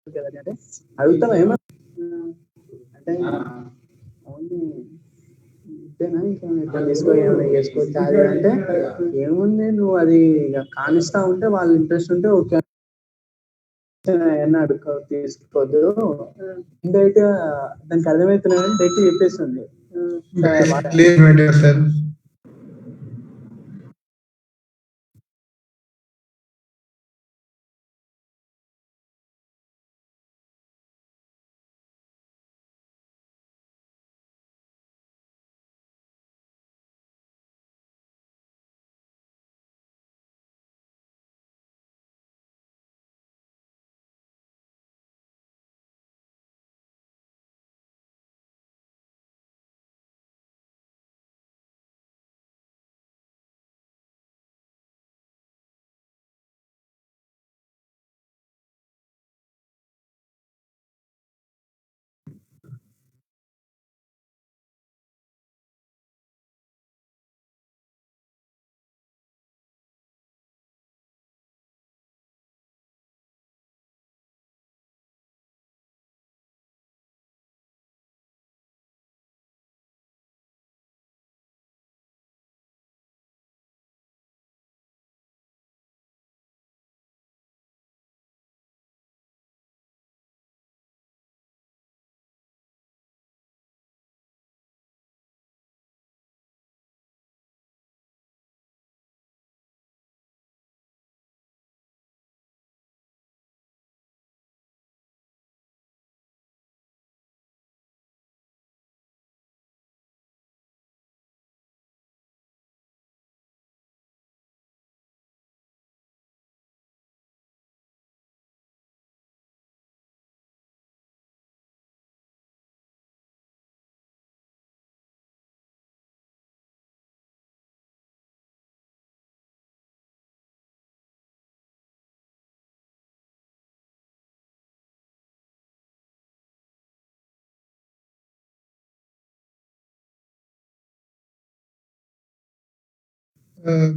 అంటే అడుగుతావా ఏమన్నా అంటే ఓన్లీ ఇంతేనా ఇంకా ఇట్లా తీసుకో ఏమైనా చేసుకోవచ్చు అది అంటే ఏముంది నువ్వు అది ఇక కానిస్తా ఉంటే వాళ్ళు ఇంట్రెస్ట్ ఉంటే ఓకే ఏమన్నా అడుక్కో తీసుకోవద్దు డైరెక్ట్ గా దానికి అర్థమవుతున్నాయని డైరెక్ట్ చెప్పేస్తుంది Please mute yourself.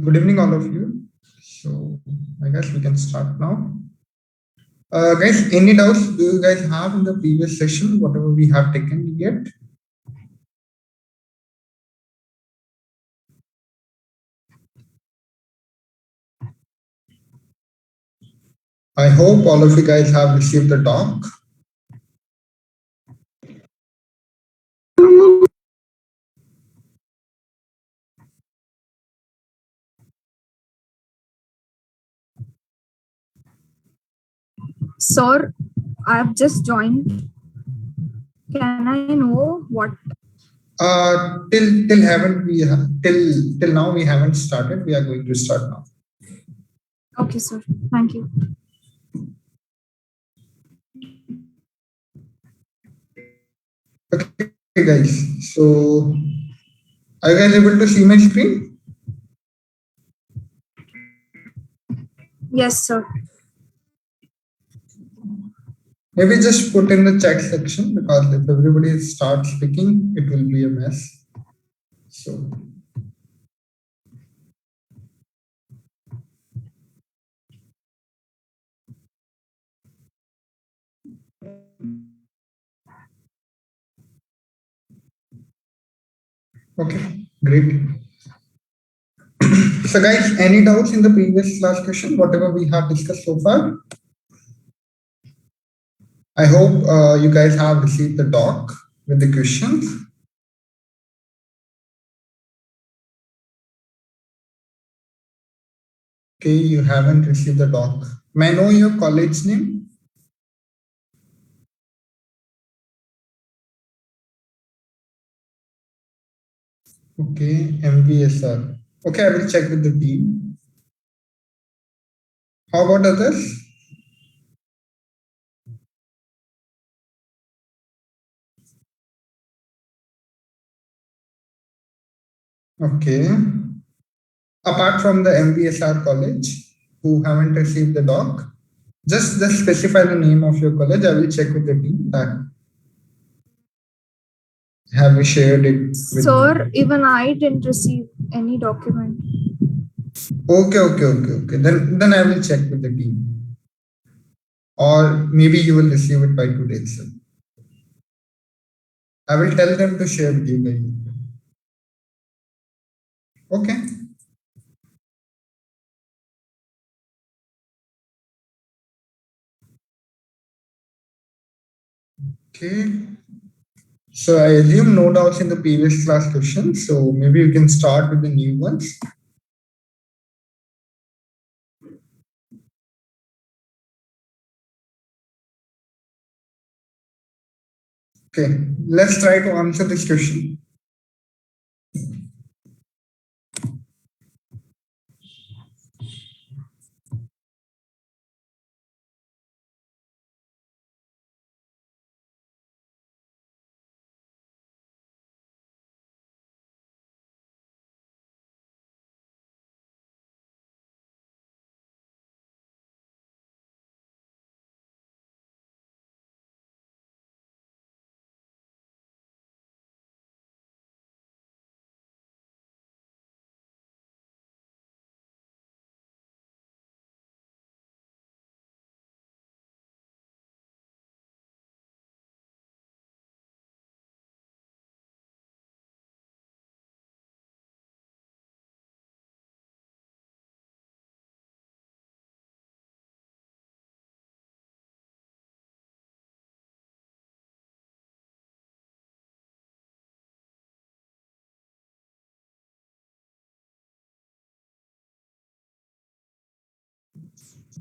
Good evening, all of you. So I guess we can start now. Guys, any doubts do you guys have in the previous session, whatever we have taken yet? I hope all of you guys have received the doc. Sir, I have just joined. Can I know what? Till now we haven't started. We are going to start now. Okay, sir. Thank you. Okay, guys. So are you guys able to see my screen? Yes, sir. Maybe just put in the chat section, because if everybody starts speaking, it will be a mess. So okay, great. So guys, any doubts in the previous class question, whatever we have discussed so far? I hope you guys have received the doc with the questions. Okay, you haven't received the doc. May I know your college name? Okay, MVSR. Okay, I will check with the team. How about others? Okay. Apart from the MVSR college, who haven't received the doc, just specify the name of your college. I will check with the team that have you shared it with Sir, even I didn't receive any document. Okay. Then I will check with the team. or maybe you will receive it by today itself. I will tell them to share with you the email. Okay. Okay. So I assume no doubts in the previous class questions. So maybe you can start with the new ones. Okay, let's try to answer this question.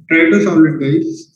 Try to solve it, guys.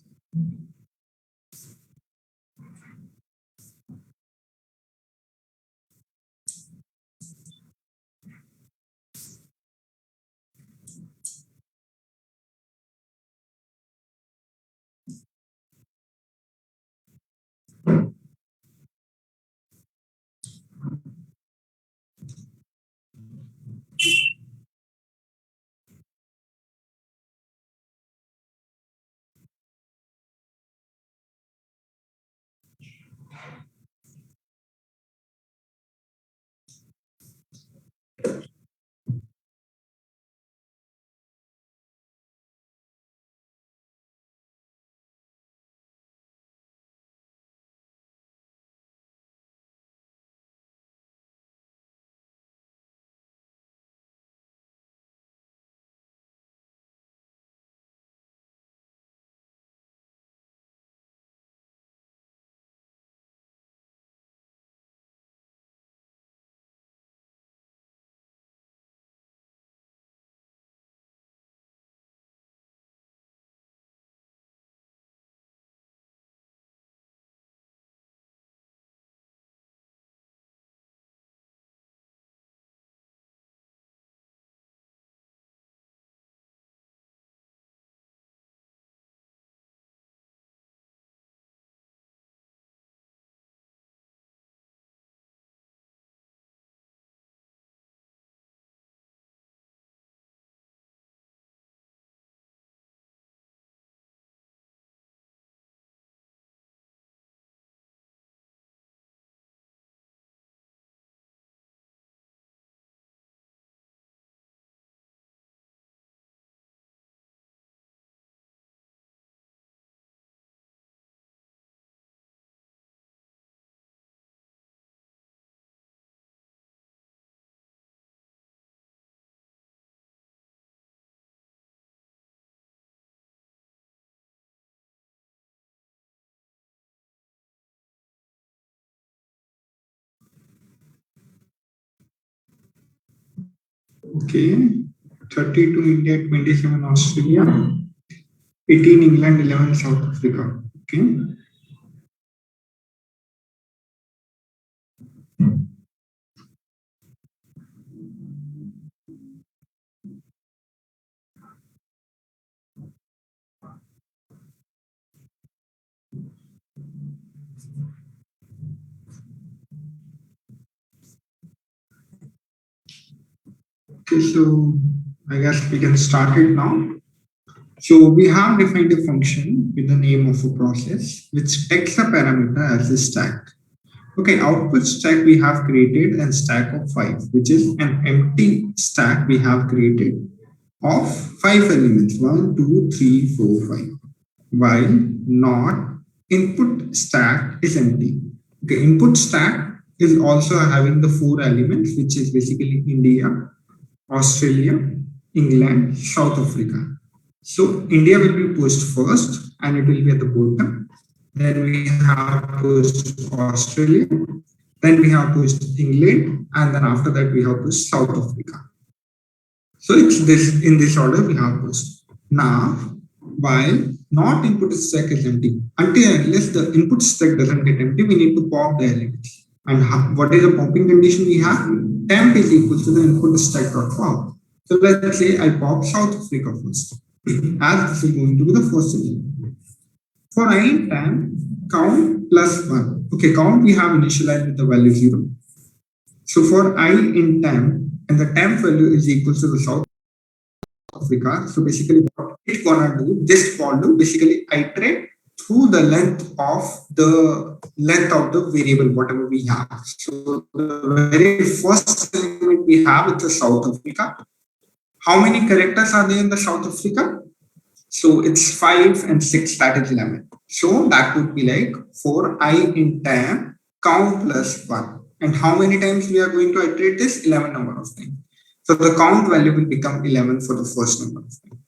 Okay. 32 India, 27 Australia, 18 England, 11 South Africa. Okay. Okay, so I guess we can start it now. So we have defined a function with the name of a process which takes a parameter as a stack. Okay, output stack we have created a stack of 5, which is an empty stack we have created of 5 elements, 1, 2, 3, 4, 5. while not input stack is empty. Okay, input stack is also having the four elements, which is basically India, Australia, England, South Africa. So India will be pushed first and it will be at the bottom. Then we have pushed Australia. Then we have pushed England. And then after that we have pushed South Africa. So it's this in this order we have pushed. Now, while not input stack is empty, until unless the input stack doesn't get empty, we need to pop the elements. And what is the popping condition we have? Temp is equal to the input stack dot pop. So let's say I pop South Africa first, as this is going to be the first element. For I in temp, count plus 1. Okay, count we have initialized with the value 0. So for I in temp, and the temp value is equal to the South Africa. So basically, what it's gonna do, this for loop basically iterate through the length of the variable, whatever we have. So the very first element we have is the South Africa. How many characters are there in the South Africa? So it's 5 and 6, that is 11. So that would be like for I in temp, count plus 1. And how many times we are going to iterate this? 11 number of times. So the count value will become 11 for the first number of times.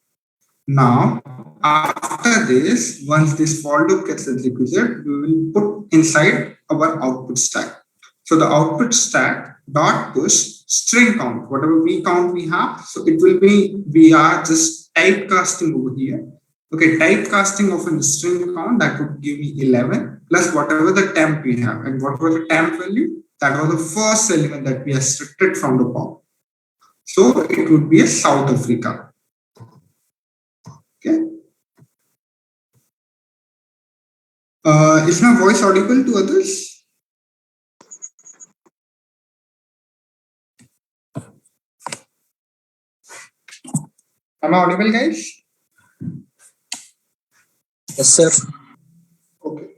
Now, after this, once this for loop gets executed, we will put inside our output stack. So the output stack dot push string count, whatever count we have. So it will be, we are just typecasting over here. Okay, typecasting of a string count that would give me 11 plus whatever the temp we have. And what was the temp value? That was the first element that we extracted from the pop. So it would be a South Africa. Okay. Is my voice audible to others? Am I audible, guys? Yes, sir. Okay.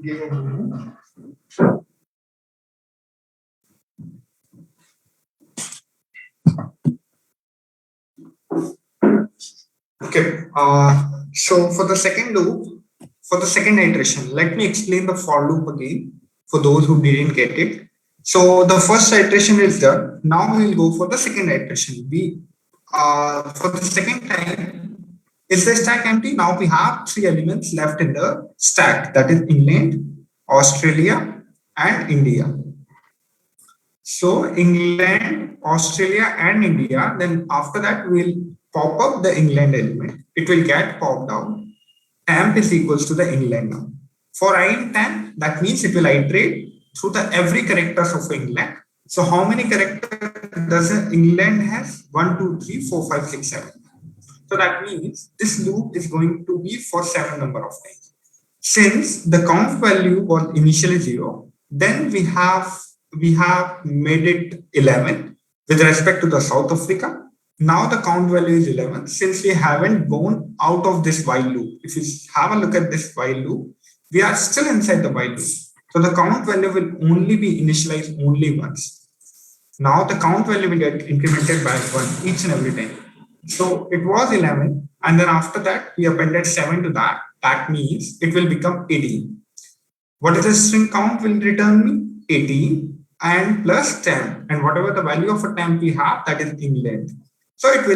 Give a moment. Okay. So for the second loop, for the second iteration, let me explain the for loop again for those who didn't get it. So the first iteration is done. Now we will go for the second iteration. For the second time, is the stack empty? Now we have three elements left in the stack, that is England, Australia, and India. So England, Australia, and India. Then after that, we'll pop up the England element. It will get popped out. Temp is equals to the England now. For I in temp, that means it will iterate through the every characters of England. So how many characters does England has? 1, 2, 3, 4, 5, 6, 7. So that means this loop is going to be for 7 number of times. Since the count value was initially 0, then we have made it 11 with respect to the South Africa. Now the count value is 11 since we haven't gone out of this while loop. If you have a look at this while loop, we are still inside the while loop. So the count value will only be initialized only once. Now the count value will get incremented by 1 each and every time. So it was 11 and then after that we appended 7 to that. That means it will become 18. What is the string count will return me? 18 and plus 10. And whatever the value of a temp we have, that is England. So it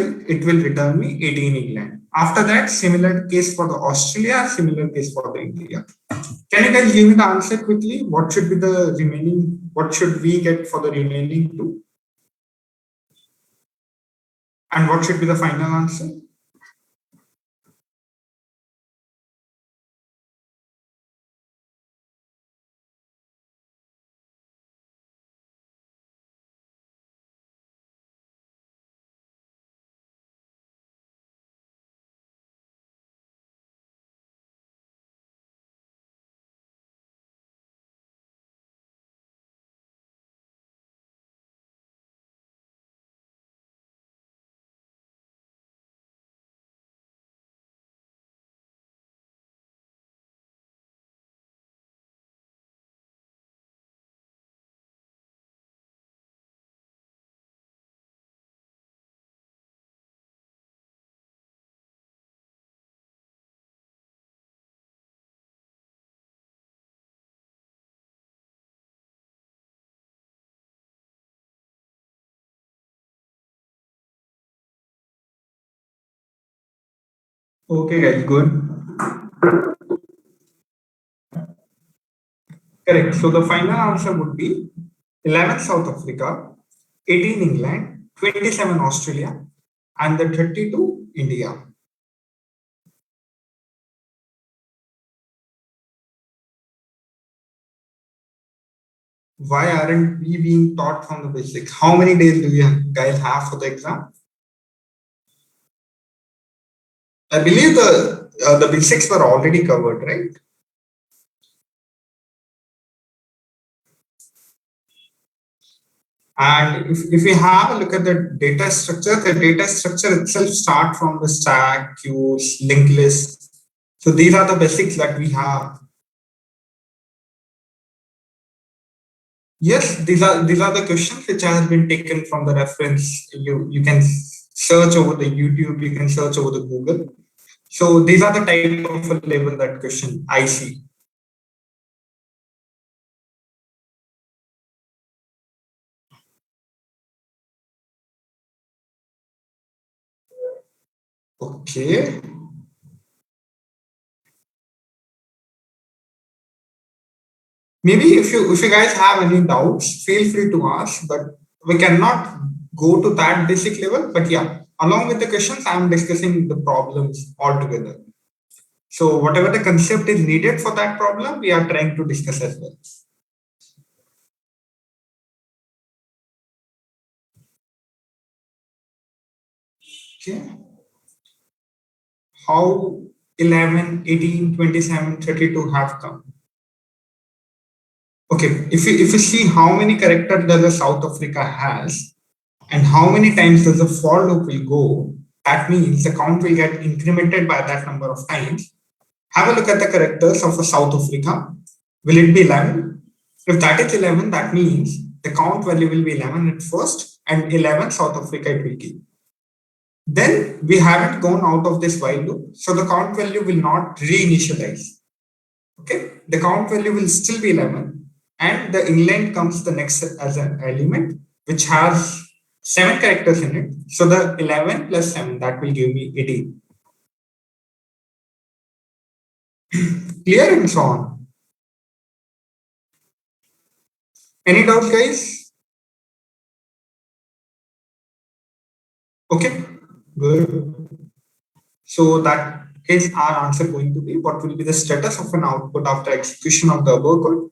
will return me 18 England. After that, similar case for the Australia, similar case for the India. Can you guys give me the answer quickly? What should be the remaining? What should we get for the remaining two? And what should be the final answer? Okay, guys, good. Correct. So the final answer would be 11 South Africa, 18 England, 27 Australia, and the 32 India. Why aren't we being taught from the basics? How many days do you guys have for the exam? I believe the basics were already covered, right? And if we have a look at the data structure itself start from the stack, queues, linked list. So these are the basics that we have. Yes, these are the questions which has been taken from the reference. You can search over the YouTube, you can search over the Google. So these are the type of a label that question I see. Okay. Maybe if you guys have any doubts, feel free to ask, but we cannot go to that basic level. But yeah, along with the questions, I'm discussing the problems altogether. So whatever the concept is needed for that problem, we are trying to discuss as well. Okay. How 11, 18, 27, 32 have come? Okay, if you see how many characters does the South Africa has and how many times does the for loop will go, that means the count will get incremented by that number of times. Have a look at the characters of a South Africa. Will it be 11? If that is 11, that means the count value will be 11 at first and 11 South Africa it will give. Then we haven't gone out of this while loop, so the count value will not reinitialize. Okay, the count value will still be 11, and the inline comes the next as an element which has 7 characters in it. So the 11 plus 7 that will give me 18. Clear and so on. Any doubts, guys? Okay, good. So that is our answer going to be what will be the status of an output after execution of the above code.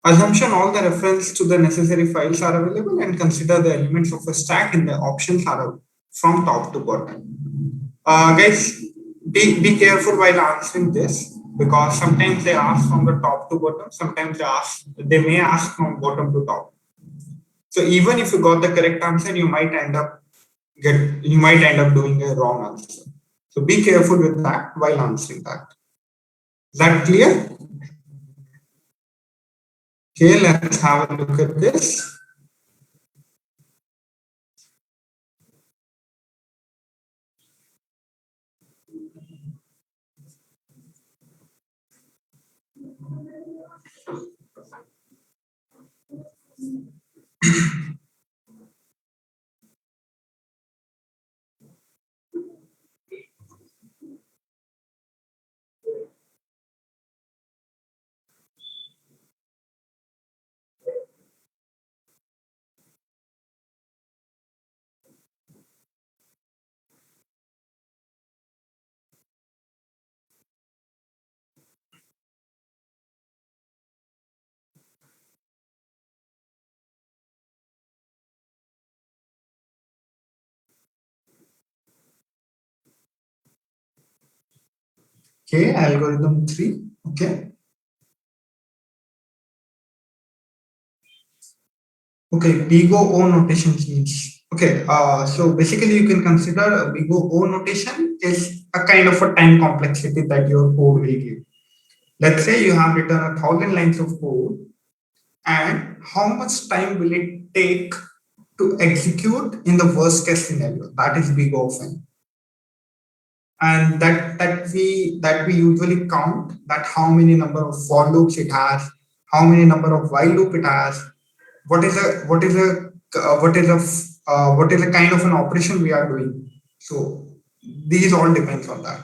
Assumption all the reference to the necessary files are available and consider the elements of a stack in the options are from top to bottom. Guys, be careful while answering this because sometimes they ask from the top to bottom, sometimes they may ask from bottom to top. So even if you got the correct answer, you might end up doing a wrong answer. So be careful with that while answering that. Is that clear? Okay, let's have a look at this. Okay, algorithm 3. Okay. Okay, big O notation means. Okay, so basically you can consider a big O notation is a kind of a time complexity that your code will give. Let's say you have written 1,000 lines of code, and how much time will it take to execute in the worst case scenario? That is big O of n. And that we usually count that how many number of for loops it has, how many number of while loop it has, what is a kind of an operation we are doing. So these all depends on that.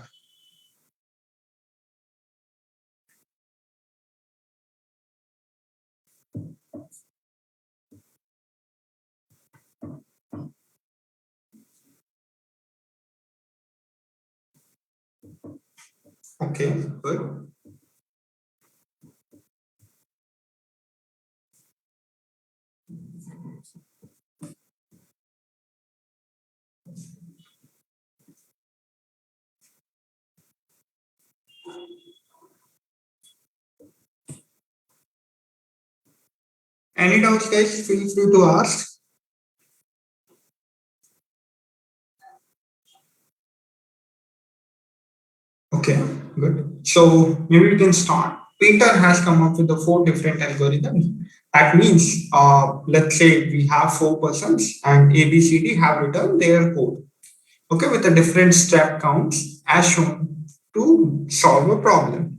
Okay, good. Any doubts, guys? Feel free to ask. Okay, good. So maybe we can start. Peter has come up with the four different algorithms. That means, let's say we have four persons and A, B, C, D have written their code. Okay, with the different step counts as shown to solve a problem.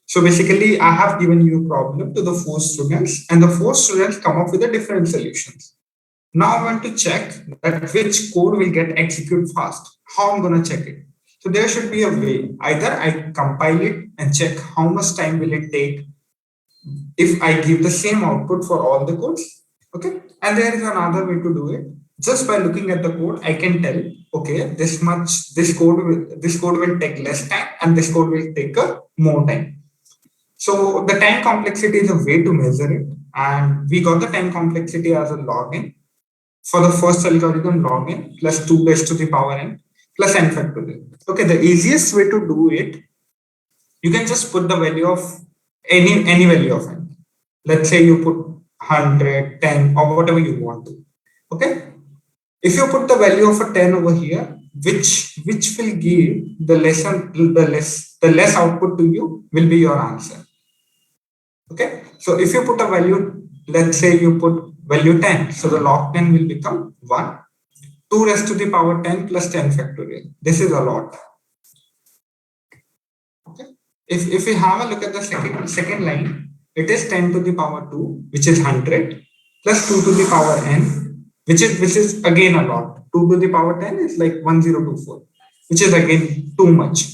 So basically, I have given you a problem to the four students, and the four students come up with the different solutions. Now I want to check that which code will get executed fast. How I'm gonna check it? So there should be a way. Either I compile it and check how much time will it take if I give the same output for all the codes. Okay. And there is another way to do it. Just by looking at the code, I can tell, okay, this code will take less time and this code will take a more time. So the time complexity is a way to measure it. And we got the time complexity as a log n. For the first algorithm, log n plus 2 raised to the power n plus n factorial. Okay, the easiest way to do it, you can just put the value of any value of n. Let's say you put 100, 10, or whatever you want to. Okay, if you put the value of a 10 over here, which will give the less output to you will be your answer. Okay, so if you put a value, let's say you put value 10, so the log 10 will become 1. 2 raised to the power 10 plus 10 factorial. This is a lot. Okay. If we have a look at the second line, it is 10 to the power 2, which is 100, plus 2 to the power n, which is again a lot. 2 to the power 10 is like 1024, which is again too much.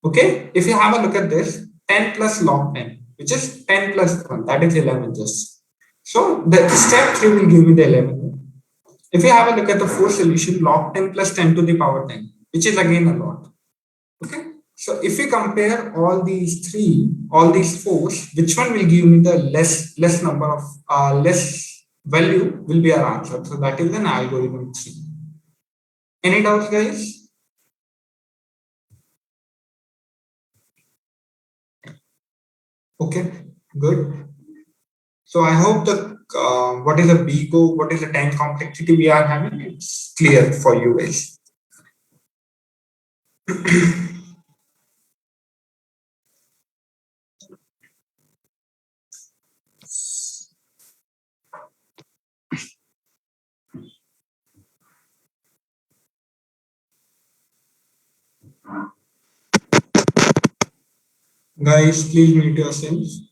Okay. If you have a look at this, 10 plus log 10, which is 10 plus 1, that is 11 just. So the step 3 will give me the 11. If you have a look at the fourth solution, log 10 plus 10 to the power 10, which is again a lot. Okay. So if we compare all these fours, which one will give me the less number of less value will be our answer. So that is an algorithm 3. Any doubts, guys? Okay, good. So I hope that what is a BIGO, what is the time complexity we are having, it's clear for you guys. Guys, please mute yourselves.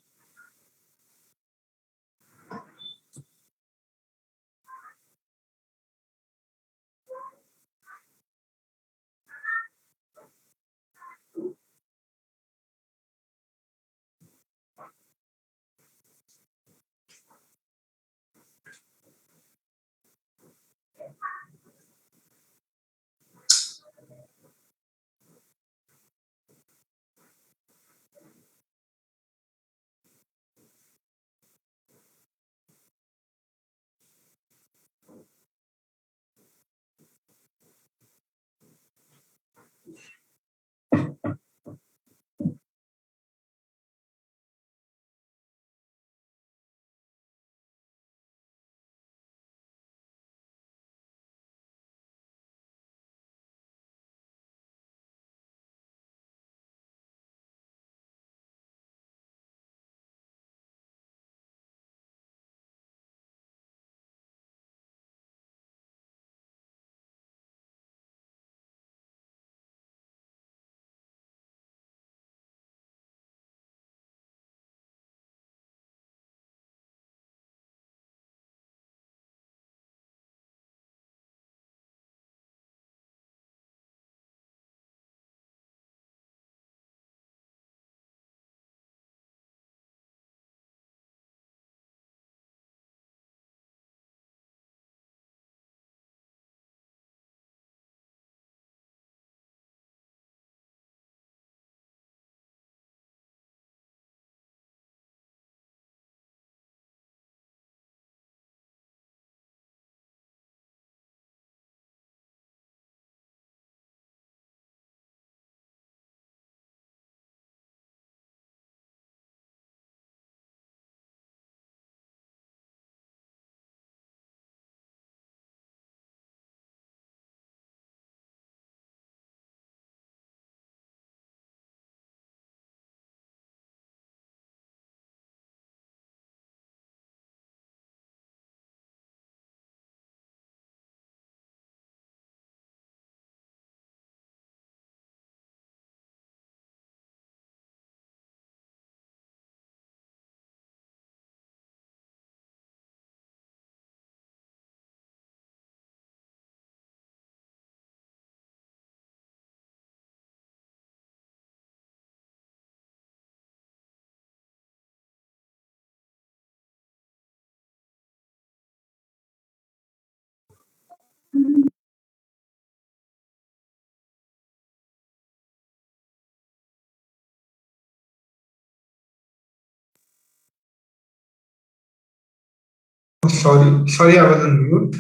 sorry, I was on mute.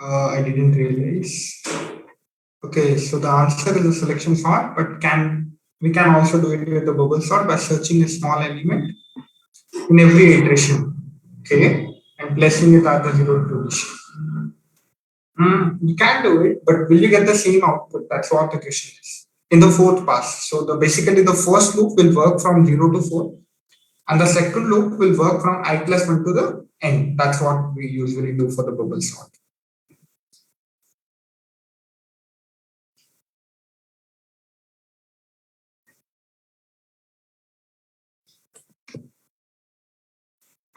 I didn't realize. Okay, so the answer is a selection sort, but we can also do it with the bubble sort by searching a small element in every iteration. Okay, and placing it at the zero position. You can do it, but will you get the same output? That's what the question is. In the fourth pass. So basically the first loop will work from 0 to 4, and the second loop will work from I plus 1 to the n. That's what we usually do for the bubble sort.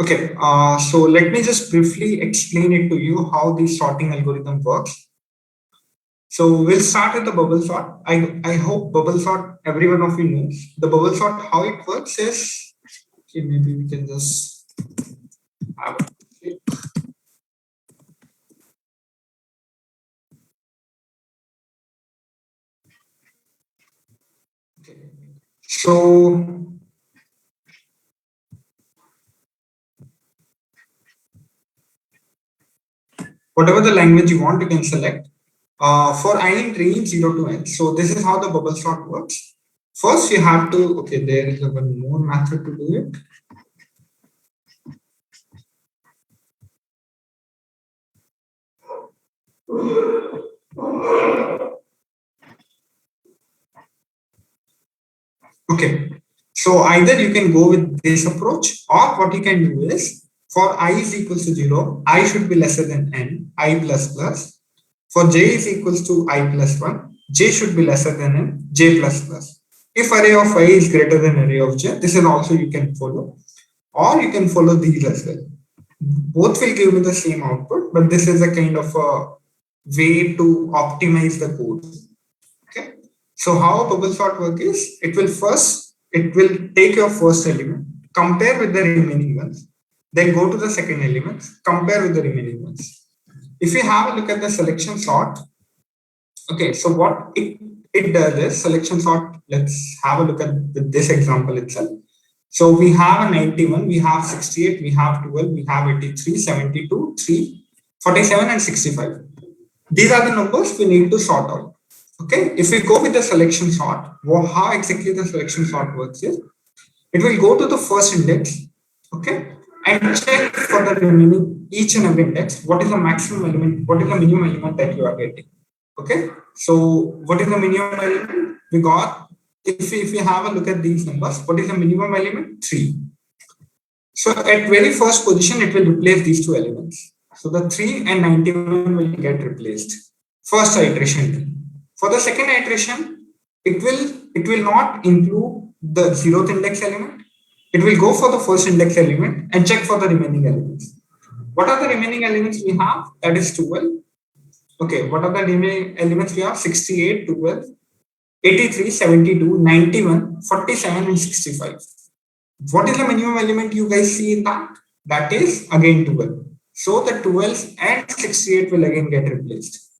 Okay, so let me just briefly explain it to you how the sorting algorithm works. So we'll start with the bubble sort. I hope bubble sort every one of you knows. The bubble sort, how it works is, okay, maybe we can just have it. Okay. So whatever the language you want, you can select. For I in range 0 to n. So this is how the bubble sort works. First, you have to, okay, there is one more method to do it. Okay, so either you can go with this approach, or what you can do is, for I is equals to 0, I should be lesser than n, I plus plus. For j is equals to I plus 1, j should be lesser than n, j plus plus. If array of I is greater than array of j, this is also you can follow, or you can follow these as well. Both will give me the same output, but this is a kind of a way to optimize the code. Okay. So how a bubble sort work is, it will take your first element, compare with the remaining ones, then go to the second element, compare with the remaining ones. If you have a look at the selection sort, okay, so what it does is selection sort, let's have a look at this example itself. So we have a 91, we have 68, we have 12, we have 83, 72, 3, 47 and 65. These are the numbers we need to sort out. Okay, if we go with the selection sort, how exactly the selection sort works is, it will go to the first index, okay, and check for the remaining each and every index, what is the maximum element, what is the minimum element that you are getting. Okay, so what is the minimum element we got? If we have a look at these numbers, what is the minimum element? 3. So at very first position, it will replace these two elements. So the 3 and 91 will get replaced. First iteration. For the second iteration, it will not include the 0th index element. It will go for the first index element and check for the remaining elements. What are the remaining elements we have? That is 12. Okay, what are the remaining elements we have? 68, 12, 83, 72, 91, 47 and 65. What is the minimum element you guys see in that? That is again 12. So the 12 and 68 will again get replaced.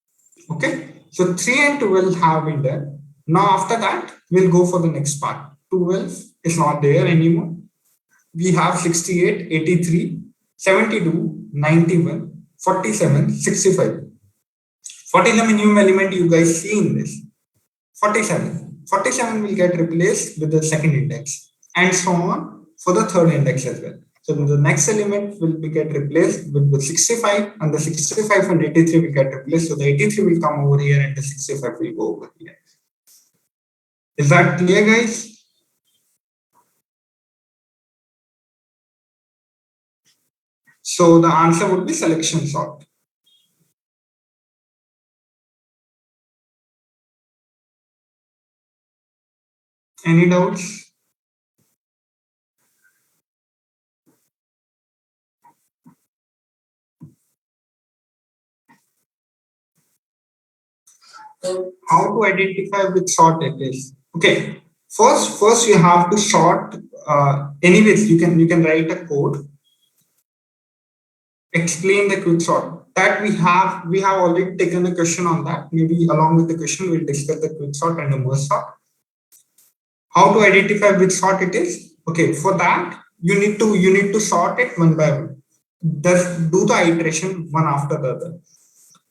Okay, so 3 and 12 have been done. Now after that, we'll go for the next part. 12 is not there anymore. We have 68, 83, 72, 91, 47, 65. What is the minimum element you guys see in this? 47. 47 will get replaced with the second index, and so on for the third index as well. So the next element will be get replaced with the 65, and the 65 and 83 will get replaced. So the 83 will come over here and the 65 will go over here. Is that clear, guys? So the answer would be selection sort. Any doubts? How to identify which sort it is? Okay, first you have to sort. Anyways, you can write a code. Explain the quick sort that we have already taken a question on that. Maybe along with the question we'll discuss the quick sort and the merge sort. How to identify which sort it is? Okay, for that you need to sort it one by one. just do the iteration one after the other.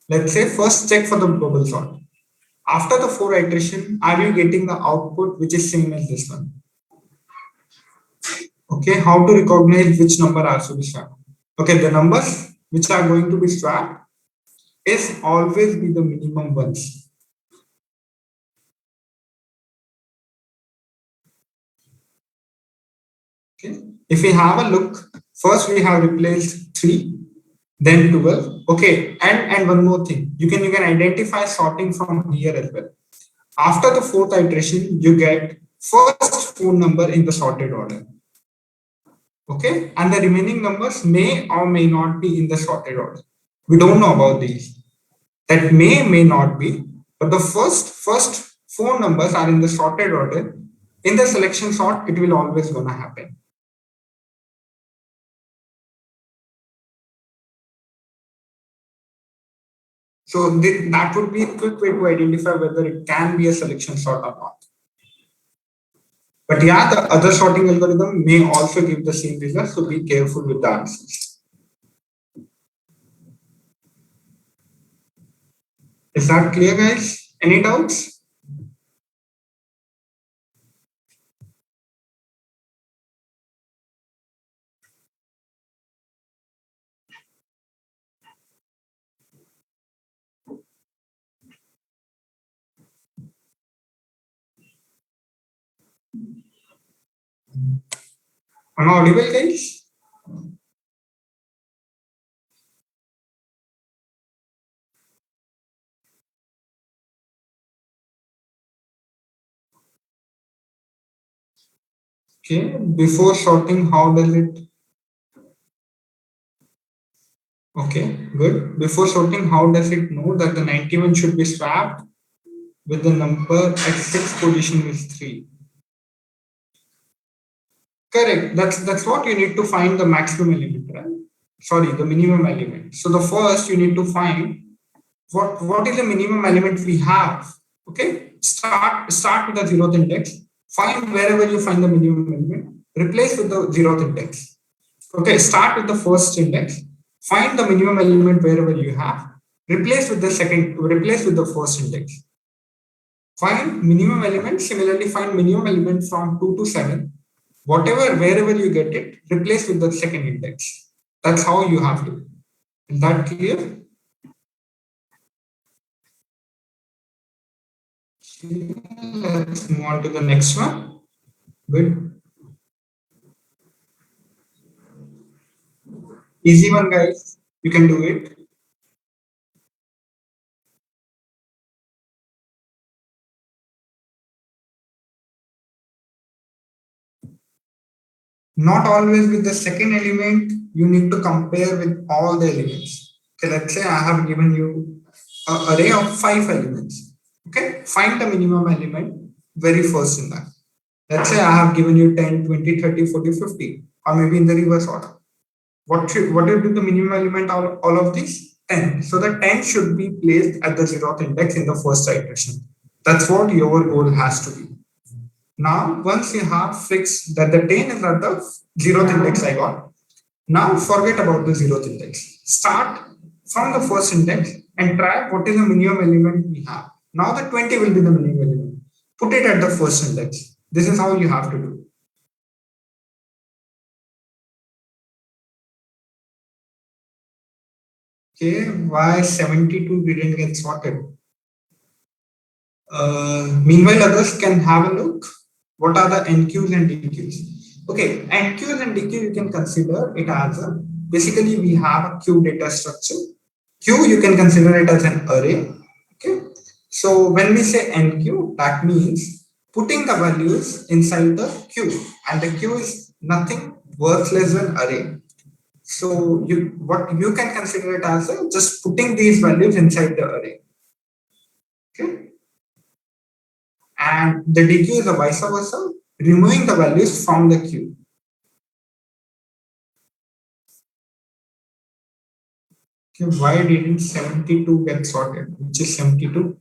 Let's say first check for the global sort. After the 4 iteration, are you getting the output which is same as this one? Okay, how to recognize which number are to be swapped? Okay, the numbers which are going to be swapped is always be the minimum ones. Okay, if we have a look, first we have replaced 3, then 12. Okay, and one more thing, you can identify sorting from here as well. After the 4th iteration, you get first phone number in the sorted order. Okay, and the remaining numbers may or may not be in the sorted order. We don't know about these. That may not be, but the first 4 numbers are in the sorted order. In the selection sort, it will always gonna happen. So that would be a quick way to identify whether it can be a selection sort or not. But yeah, the other sorting algorithm may also give the same result, so be careful with the answers. Is that clear, guys? Any doubts? Am I audible, guys? Okay, before sorting, how does it? Okay, good. Before sorting, how does it know that the 91 should be swapped with the number at 6th position is 3? Correct. That's what you need to find the maximum element, right? Sorry, the minimum element. So the first you need to find what is the minimum element we have. Okay, start with the 0th index. Find wherever you find the minimum element. Replace with the 0th index. Okay, start with the first index. Find the minimum element wherever you have. Replace with the second. Replace with the first index. Find minimum element. Similarly, find minimum element from 2 to 7. Whatever, wherever you get it, replace with the second index. That's how you have to. Is that clear? Let's move on to the next one. Good. Easy one, guys. You can do it. Not always with the second element, you need to compare with all the elements. Okay, let's say I have given you an array of 5 elements. Okay, find the minimum element very first in that. Let's say I have given you 10, 20, 30, 40, 50, or maybe in the reverse order. What will be the minimum element of all of these? 10. So the 10 should be placed at the 0th index in the first iteration. That's what your goal has to be. Now, once you have fixed that the 10 is at the 0th index I got, now forget about the 0th index. Start from the first index and try what is the minimum element we have. Now the 20 will be the minimum element. Put it at the first index. This is how you have to do. Okay, why 72 didn't get sorted? Meanwhile, others can have a look. What are the NQs and DQs? Okay, NQs and DQ you can consider it as a basically we have a queue data structure. Q you can consider it as an array. Okay, so when we say NQ, that means putting the values inside the queue, and the queue is nothing worth less than array. So what you can consider it as a, just putting these values inside the array. Okay. And the DQ is a vice versa, removing the values from the queue. Okay, why didn't 72 get sorted? Which is 72?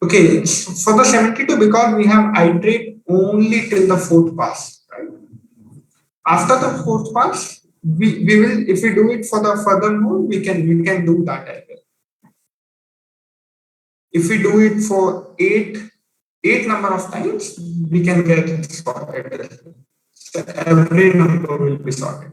Okay, so for the 72, because we have iterate only till the fourth pass, right? After the fourth pass, we will, if we do it for the furthermore, we can do that as well. If we do it for eight number of times, we can get it sorted as well. So every number will be sorted.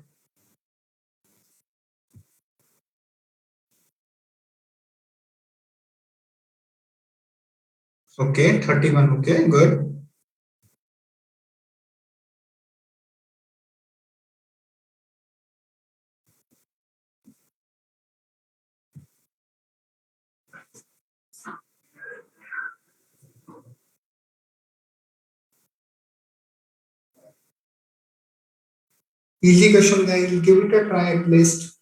Okay, 31. Okay, good. Easy question, guys. Give it a try at least.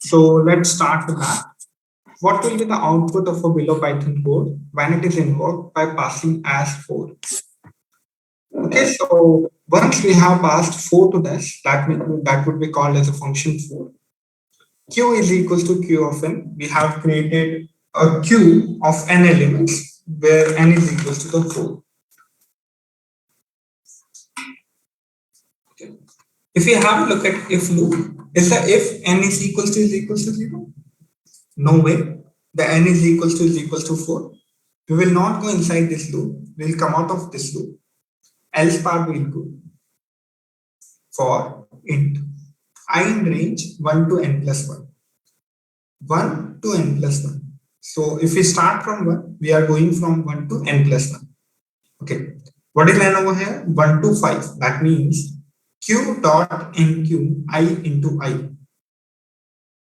So let's start with that. What will be the output of a below Python code when it is invoked by passing as 4? Okay, so once we have passed 4 to this, that would be called as a function 4. Q is equals to Q of n. We have created a queue of n elements where n is equals to the 4. Okay. If we have a look at if loop, is the if n is equals to 0? No way. The n is equals to 4. We will not go inside this loop. We will come out of this loop. Else part will go for int I in range 1 to n plus 1. 1 to n plus 1. So if we start from 1, we are going from 1 to n plus 1. Okay. What is n over here? 1 to 5. That means q dot nq I into I.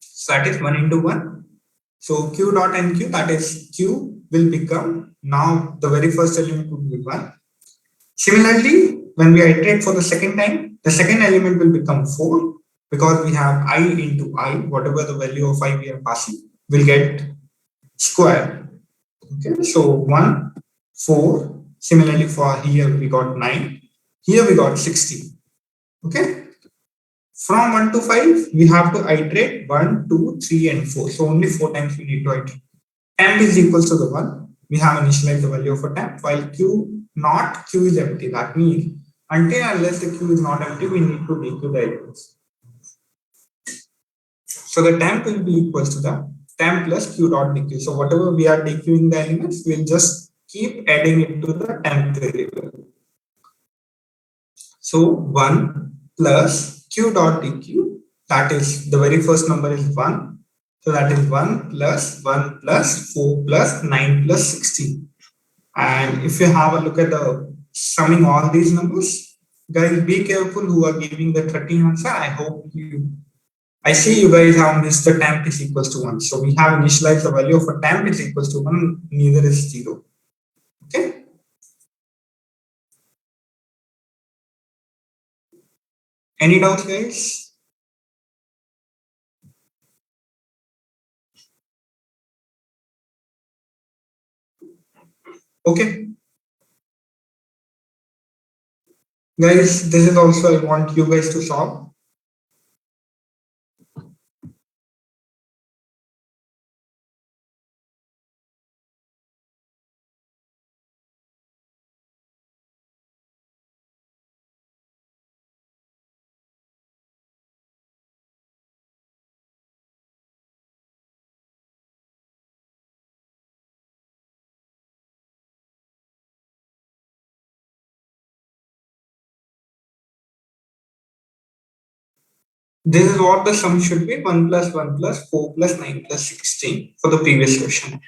So that is 1 into 1. So q dot nq, that is q will become, now the very first element would be 1. Similarly, when we iterate for the second time, the second element will become 4 because we have I into I, whatever the value of I we are passing, will get square. Okay, so 1, 4. Similarly, for here we got 9. Here we got 16. Okay. From 1 to 5, we have to iterate 1, 2, 3, and 4. So only 4 times we need to iterate. Temp is equals to the 1. We have initialized the value of a temp, while q is empty. That means until unless the q is not empty, we need to dequeue the elements. So the temp will be equals to the temp plus q dot dequeue. So whatever we are dequeuing the elements, we'll just keep adding it to the temp variable. So 1 plus q dot dequeue, that is the very first number is 1. So that is 1 plus 1 plus 4 plus 9 plus 16. And if you have a look at the summing all these numbers, guys, be careful who are giving the 13 answer. I see you guys have missed the temp is equals to 1. So we have initialized the value of a temp is equals to 1, neither is 0. Okay. Any doubts, guys? Okay. Guys, this is also I want you guys to solve. This is what the sum should be, 1 plus 1 plus 4 plus 9 plus 16 for the previous question.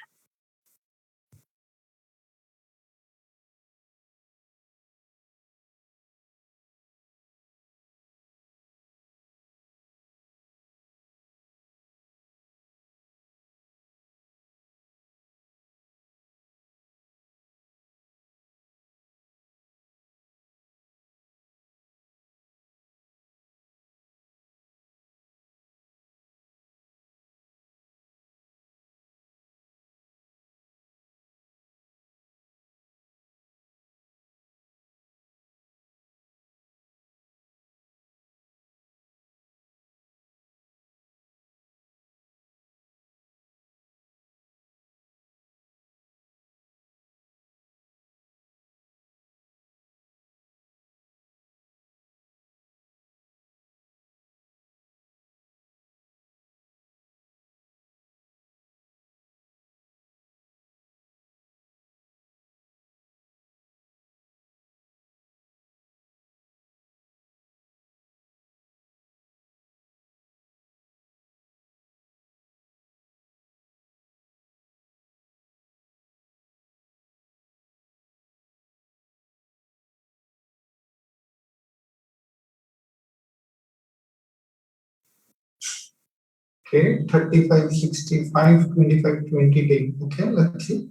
Okay, 35, 65, 25, 20. Okay, let's see.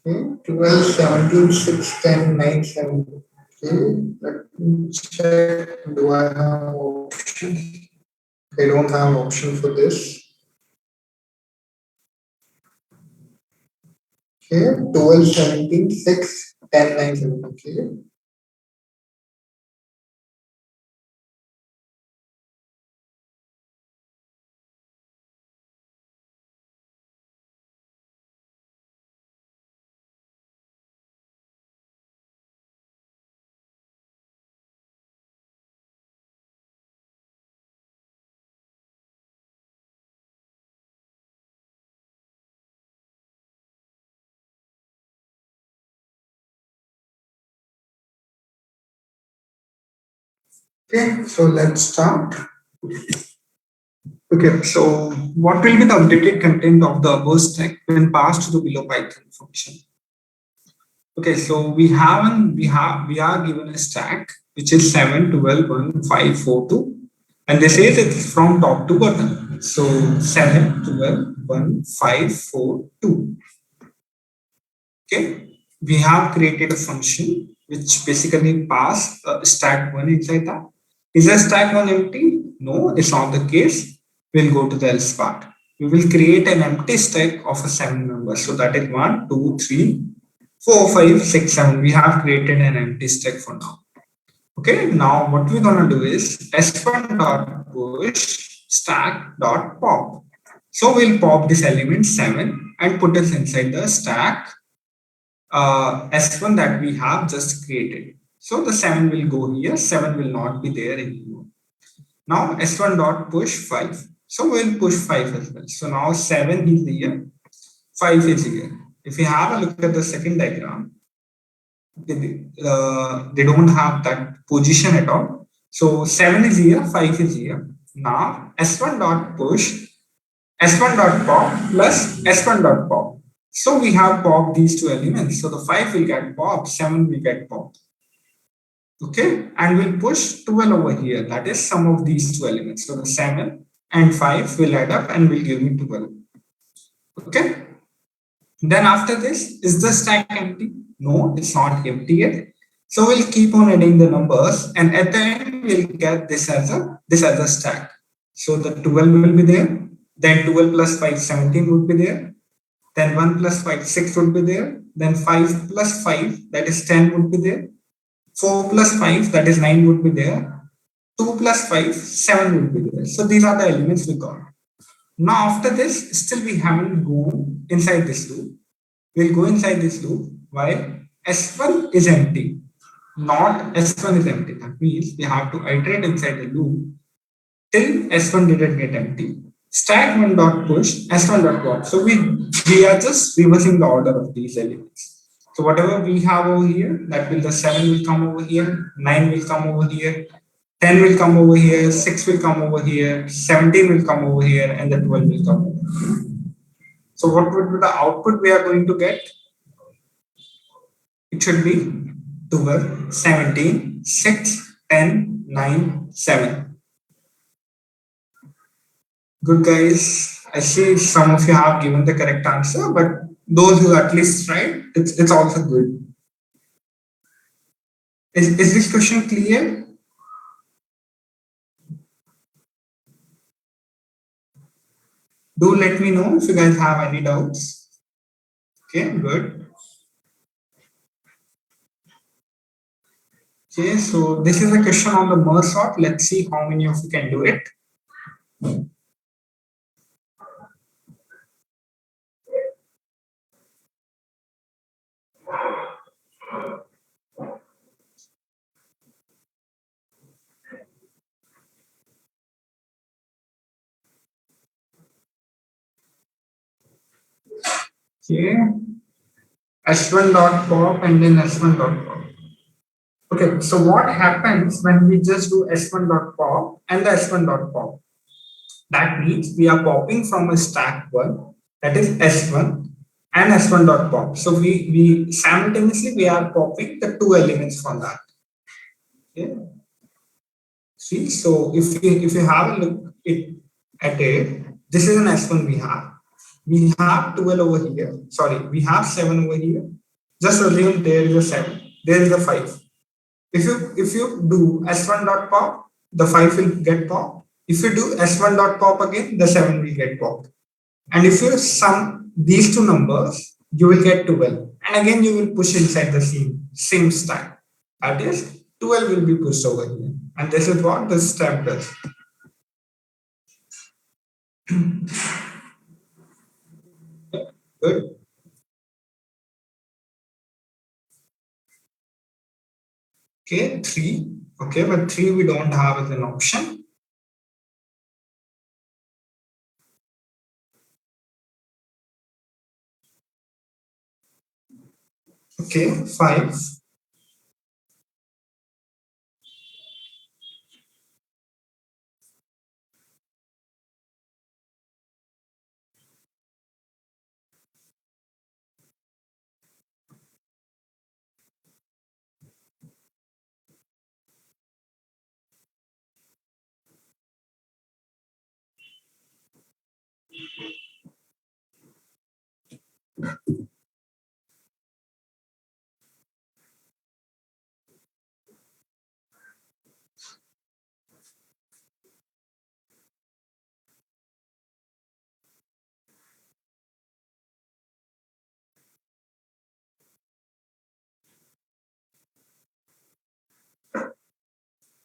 Okay, 12, 17, 6, 10, 9, 7. Okay, let me check. Do I have options? I don't have option for this. Okay, 12, 17, 6, 10, 9, 7. Okay. Okay, so let's start. Okay, so what will be the updated content of the above stack when passed to the below Python function? Okay, so we are given a stack which is 7, 12, 1, 5, 4, 2, and they say it's from top to bottom. So 7, 12, 1, 5, 4, 2. Okay, we have created a function which basically pass stack 1 inside that. Is a stack 1 empty? No, it's not the case. We'll go to the else part. We will create an empty stack of a 7 numbers. So that is 1, 2, 3, 4, 5, 6, 7. We have created an empty stack for now. Okay, now what we're gonna do is s1 dot push stack dot pop. So we'll pop this element 7 and put it inside the stack S1 that we have just created. So the 7 will go here, 7 will not be there anymore. Now S1 dot push 5. So we'll push 5 as well. So now 7 is here, 5 is here. If you have a look at the second diagram, they don't have that position at all. So 7 is here, 5 is here. Now S1 dot push S1 dot pop plus S1 dot pop. So we have popped these two elements. So the 5 will get popped, 7 will get popped. Okay, and we'll push 12 over here. That is sum of these two elements. So the 7 and 5 will add up and will give me 12. Okay. Then after this, is the stack empty? No, it's not empty yet. So we'll keep on adding the numbers, and at the end we'll get this as a stack. So the 12 will be there. Then 12 plus 5, 17 would be there. Then 1 plus 5, 6 would be there. Then 5 plus 5, that is 10 would be there. 4 plus 5, that is 9 would be there. 2 plus 5, 7 would be there. So these are the elements we got. Now after this, still we haven't gone inside this loop. We'll go inside this loop while S1 is empty. Not S1 is empty. That means we have to iterate inside the loop till S1 didn't get empty. Stack 1 dot push S1 dot pop. So we are just reversing the order of these elements. So whatever we have over here, that will the 7 will come over here, 9 will come over here, 10 will come over here, 6 will come over here, 17 will come over here, and the 12 will come over here. So what would be the output we are going to get? It should be 12, 17, 6, 10, 9, 7. Good guys. I see some of you have given the correct answer, but those who at least tried, it's also good. Is this question clear? Do let me know if you guys have any doubts. Okay, good. Okay, so this is a question on the merge sort. Let's see how many of you can do it. Okay, S1 dot pop and then S1 dot pop. Okay, so what happens when we just do S1 dot pop and the S1 dot pop? That means we are popping from a stack one, that is S1 and S1 dot pop. So we simultaneously we are popping the two elements from that. Okay. See, so if you have a look at it, this is an S1 we have. We have 12 over here. Sorry, we have 7 over here. Just assume there is a 7. There is a 5. If you do S1 dot pop, the 5 will get popped. If you do S1 dot pop again, the 7 will get popped. And if you sum these two numbers, you will get 12. And again, you will push inside the same stack. That is, 12 will be pushed over here. And this is what this step does. Good. Okay, 3. Okay, but 3 we don't have as an option. Okay, 5.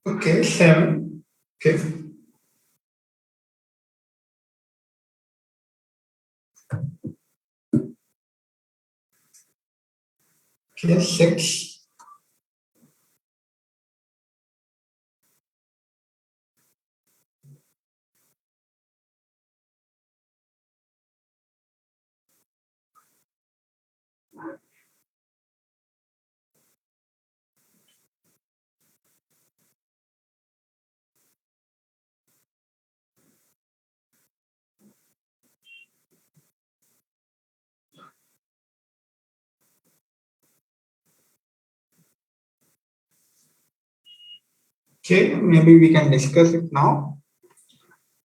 Okay, 7. Okay. Okay, 6. Okay, maybe we can discuss it now.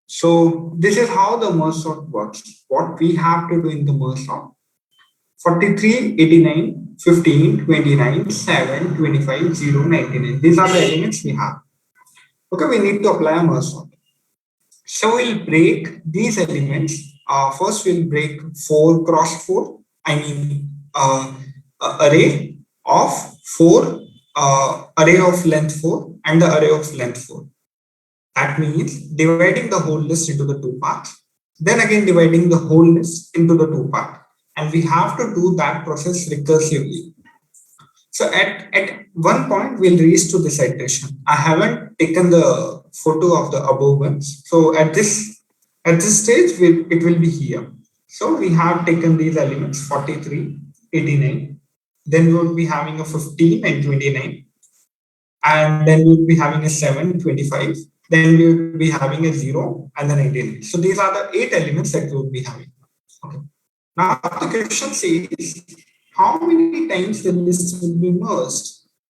So this is how the merge sort works. What we have to do in the merge sort: 43, 89, 15, 29, 7, 25, 0, 99. These are the elements we have. Okay, we need to apply a merge sort. So we'll break these elements. First, we'll break 4 cross 4. I mean, array of 4, array of length 4, and the array of length 4. That means dividing the whole list into the two parts, then again dividing the whole list into the two parts. And we have to do that process recursively. So at one point, we'll reach to this iteration. I haven't taken the photo of the above ones. So at this stage, it will be here. So we have taken these elements 43, 89. Then we will be having a 15 and 29. And then we will be having a 7, 25. Then we will be having a 0 and then 19. So these are the 8 elements that we will be having. Okay. Now the question says, how many times the list will be merged?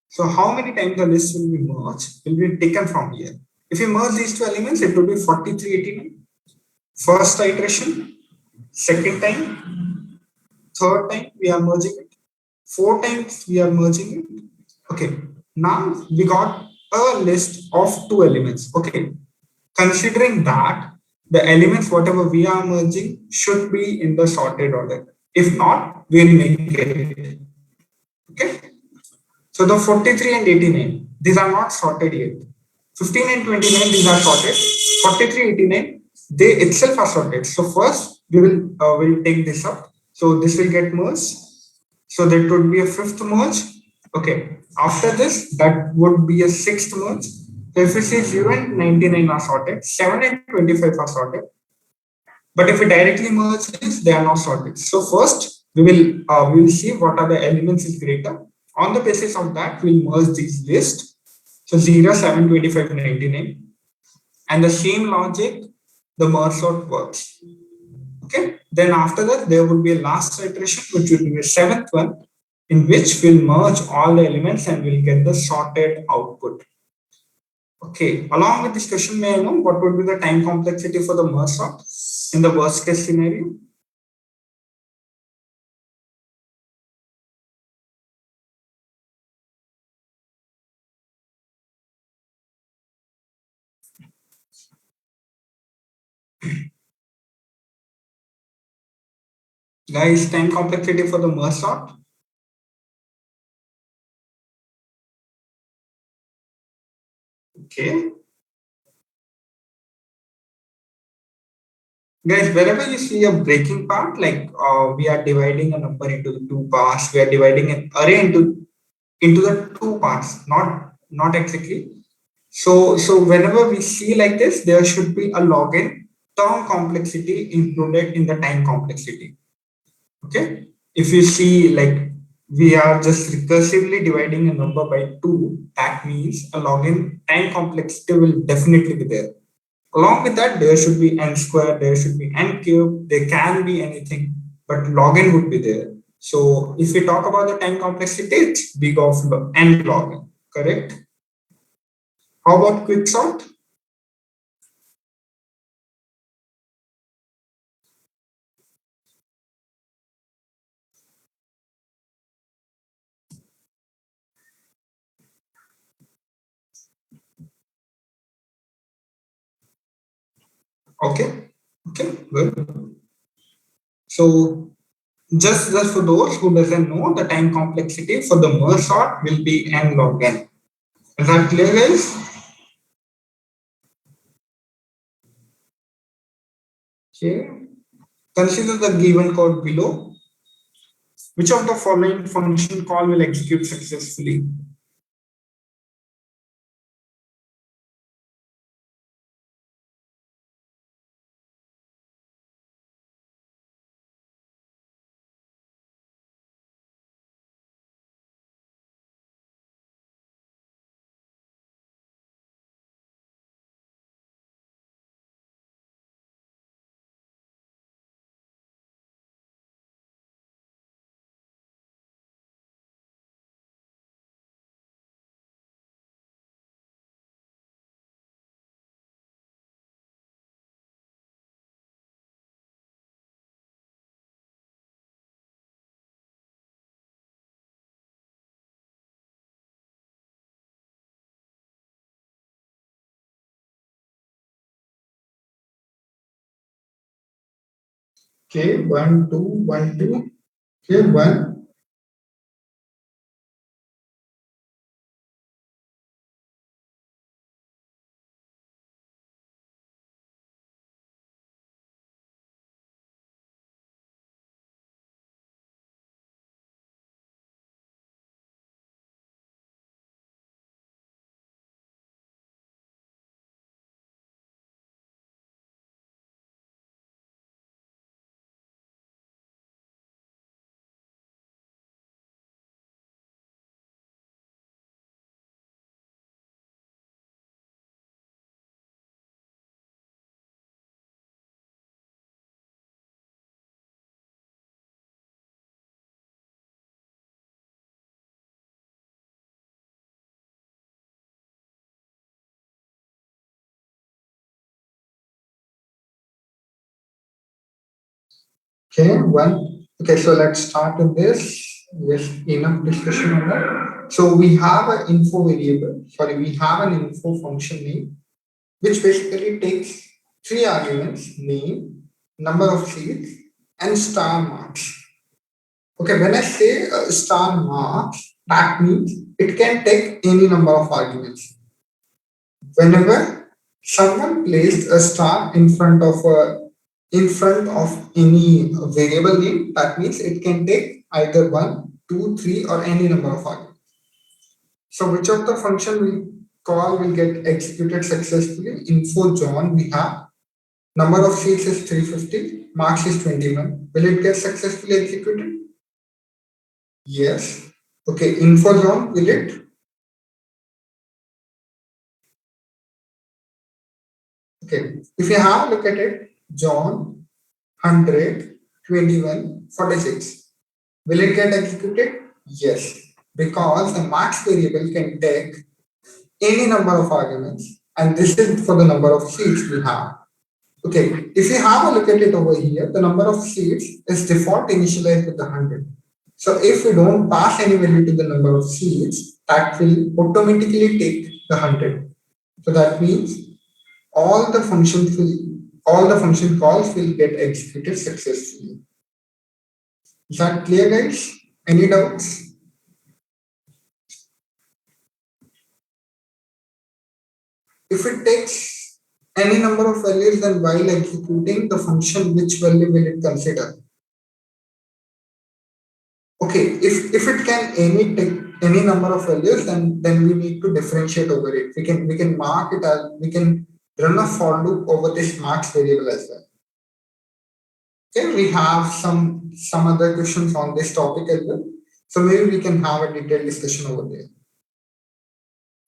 So how many times the list will be merged will be taken from here. If you merge these two elements, it will be 43, 89. First iteration, second time, third time we are merging it, 4 times we are merging it. Okay. Now we got a list of 2 elements. Okay. Considering that the elements, whatever we are merging, should be in the sorted order. If not, we'll make it. Okay. So the 43 and 89, these are not sorted yet. 15 and 29, these are sorted. 43, 89, they itself are sorted. So first we will take this up. So this will get merged. So that would be a 5th merge. Okay, after this, that would be a sixth merge. So if we say 0 and 99 are sorted, 7 and 25 are sorted. But if we directly merge this, they are not sorted. So first, we will see what are the elements is greater. On the basis of that, we'll merge these list. So 0, 7, 25, 99. And the same logic, the merge sort works. Okay. Then after that, there would be a last iteration, which will be a seventh one, in which we'll merge all the elements and we'll get the sorted output. Okay. Along with this question, may I know what would be the time complexity for the merge sort in the worst case scenario? Guys, time complexity for the merge sort. Okay. Guys, wherever you see a breaking part, like we are dividing a number into the two parts, we are dividing an array into the two parts, not exactly. So whenever we see like this, there should be a login term complexity included in the time complexity. Okay. If you see like we are just recursively dividing a number by two, that means a login time complexity will definitely be there. Along with that, there should be n square, there should be n cube, there can be anything, but login would be there. So if we talk about the time complexity, it's big of n login, correct? How about quicksort? Okay, okay, good. So just for those who doesn't know, the time complexity for the merge sort will be n log n. Is that clear, guys? Okay. Consider the given code below. Which of the following function call will execute successfully? Okay, 1, 2, 1, 2. Okay, 1. Okay, 1. Okay, so let's start with this. Yes, enough discussion on that. So we have an info variable, sorry, we have an info function name, which basically takes three arguments, name, number of seats, and star marks. Okay, when I say star marks, that means it can take any number of arguments. Whenever someone placed a star in front of any variable name, that means it can take either 1, 2, 3, or any number of arguments. So which of the function we call will get executed successfully? Info John, we have number of seats is 350, marks is 21. Will it get successfully executed? Yes. Okay, info John, will it? Okay, if you have a look at it, John 100, 21, 46. Will it get executed? Yes, because the marks variable can take any number of arguments, and this is for the number of seats we have. Okay, if you have a look at it over here, the number of seats is default initialized with the 100. So if we don't pass any value to the number of seats, that will automatically take the 100. So that means all the functions will, all the function calls will get executed successfully. Is that clear, guys? Any doubts? If it takes any number of values, then while executing the function, which value will it consider? Okay, if it can take any number of values, then we need to differentiate over it. We can mark it as, we can run a for loop over this marks variable as well. Okay, we have some other questions on this topic as well. So maybe we can have a detailed discussion over there.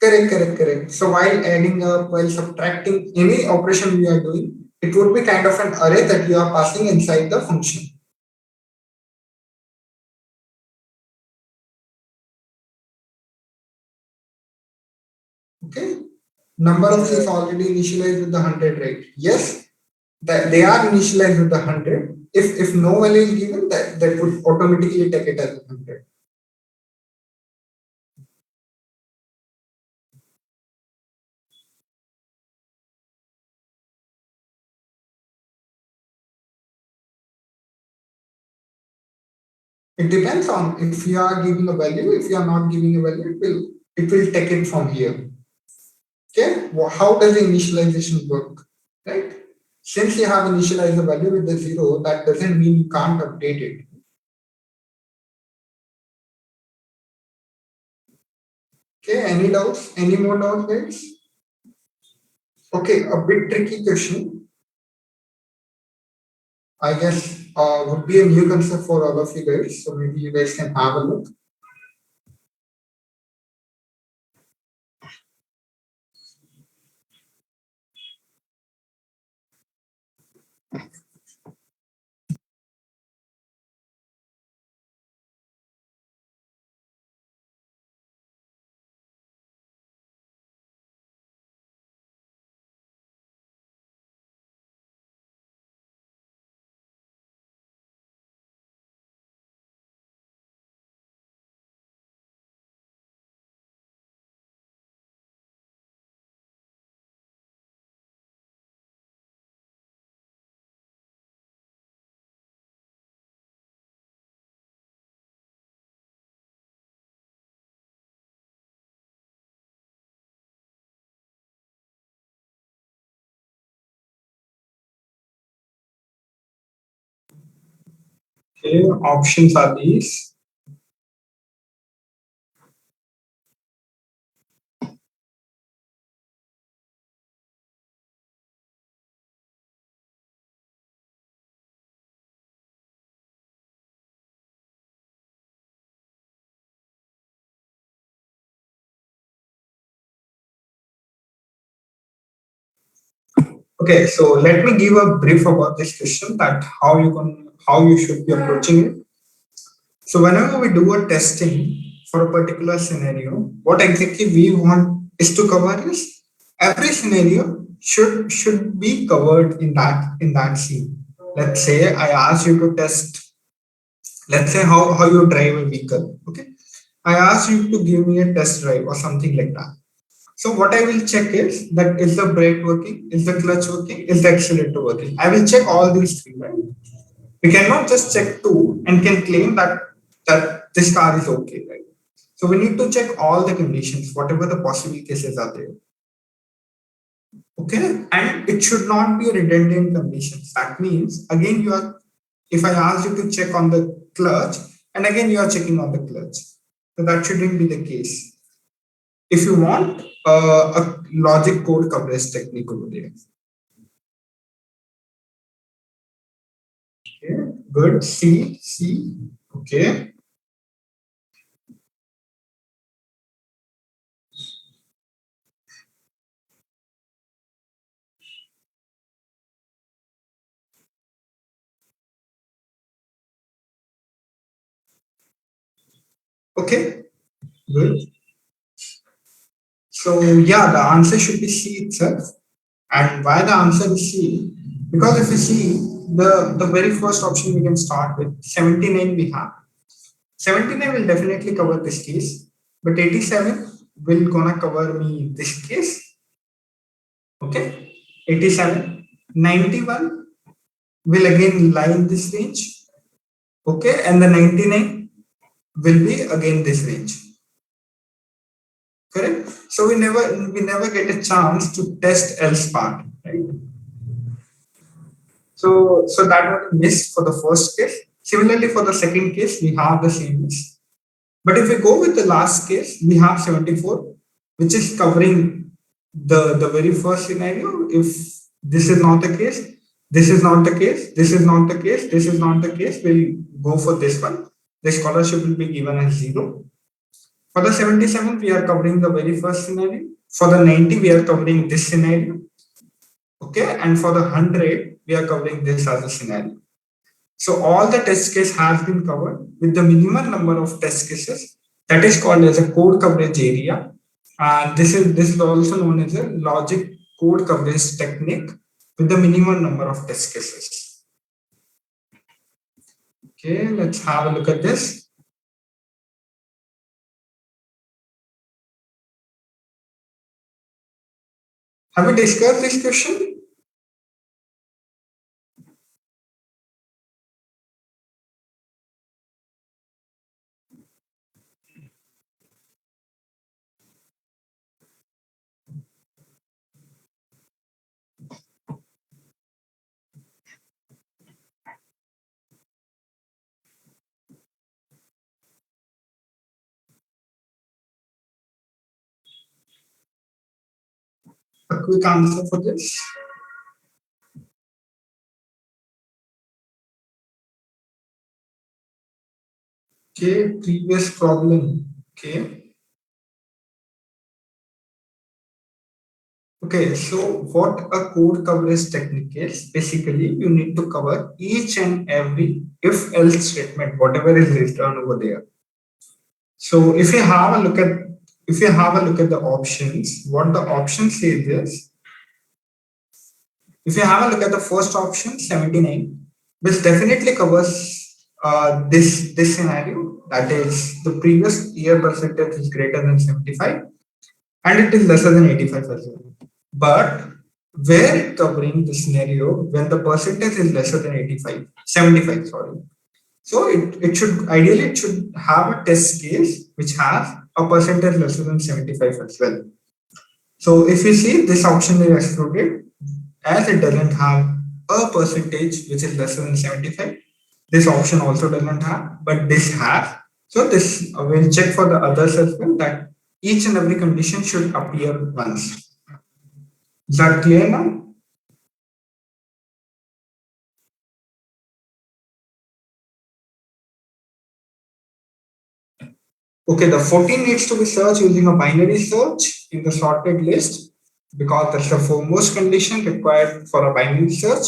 Correct. So while adding up, while subtracting any operation we are doing, it would be kind of an array that you are passing inside the function. Okay. Number of is already initialized with the 100, right? Yes, that they are initialized with the 100. If no value is given, that would automatically take it as 100. It depends on if you are giving a value. If you are not giving a value, it will take it from here. Okay, how does the initialization work? Right? Since you have initialized the value with the 0, that doesn't mean you can't update it. Okay, any doubts? Any more doubts, guys? Okay, a bit tricky question. I guess would be a new concept for all of you guys. So maybe you guys can have a look. Okay, options are these. Okay, so let me give a brief about this question, that how you should be approaching it. So whenever we do a testing for a particular scenario, what exactly we want is to cover is every scenario should be covered in that scene. Let's say I ask you to test, let's say how you drive a vehicle. Okay, I ask you to give me a test drive or something like that. So what I will check is the brake working, is the clutch working, is the accelerator working. I will check all these three, right? We cannot just check two and can claim that this car is okay, right? So we need to check all the conditions, whatever the possible cases are there. Okay, and it should not be redundant conditions. That means again if I ask you to check on the clutch, and again you are checking on the clutch, so that shouldn't be the case. if you want a logic code coverage technique over there. Okay, good. C. Okay. Okay, good. So yeah, the answer should be C itself. And why the answer is C? Because if you see the very first option we can start with 79 we have. 79 will definitely cover this case, but 87 will gonna cover me this case. Okay, 87. 91 will again lie in this range. Okay, and the 99 will be again this range. Correct? So we never get a chance to test else part, right? So that was missed for the first case. Similarly, for the second case, we have the same miss. But if we go with the last case, we have 74, which is covering the very first scenario. If this is not the case, this is not the case, this is not the case, this is not the case, we'll go for this one. The scholarship will be given as 0. For the 77, we are covering the very first scenario. For the 90, we are covering this scenario. Okay, and for the 100, we are covering this as a scenario. So all the test case has been covered with the minimum number of test cases. That is called as a code coverage area. And this is also known as a logic code coverage technique with the minimum number of test cases. Okay, let's have a look at this. Have we discussed this question? A quick answer for this. Okay, previous problem. Okay. Okay, so what a code coverage technique is, basically you need to cover each and every if else statement, whatever is written over there. So if you have a look at the options, what the option says is, if you have a look at the first option, 79, which definitely covers this scenario, that is the previous year percentage is greater than 75 and it is lesser than 85 as well. But where it covering the scenario when the percentage is lesser than 85, 75, sorry. So it should ideally it should have a test case which has a percentage lesser than 75 as well. So if you see this option is excluded as it doesn't have a percentage which is lesser than 75. This option also doesn't have, but this has. So this we'll check for the others as well that each and every condition should appear once. Is that clear now? Okay, the 14 needs to be searched using a binary search in the sorted list because that's the foremost condition required for a binary search.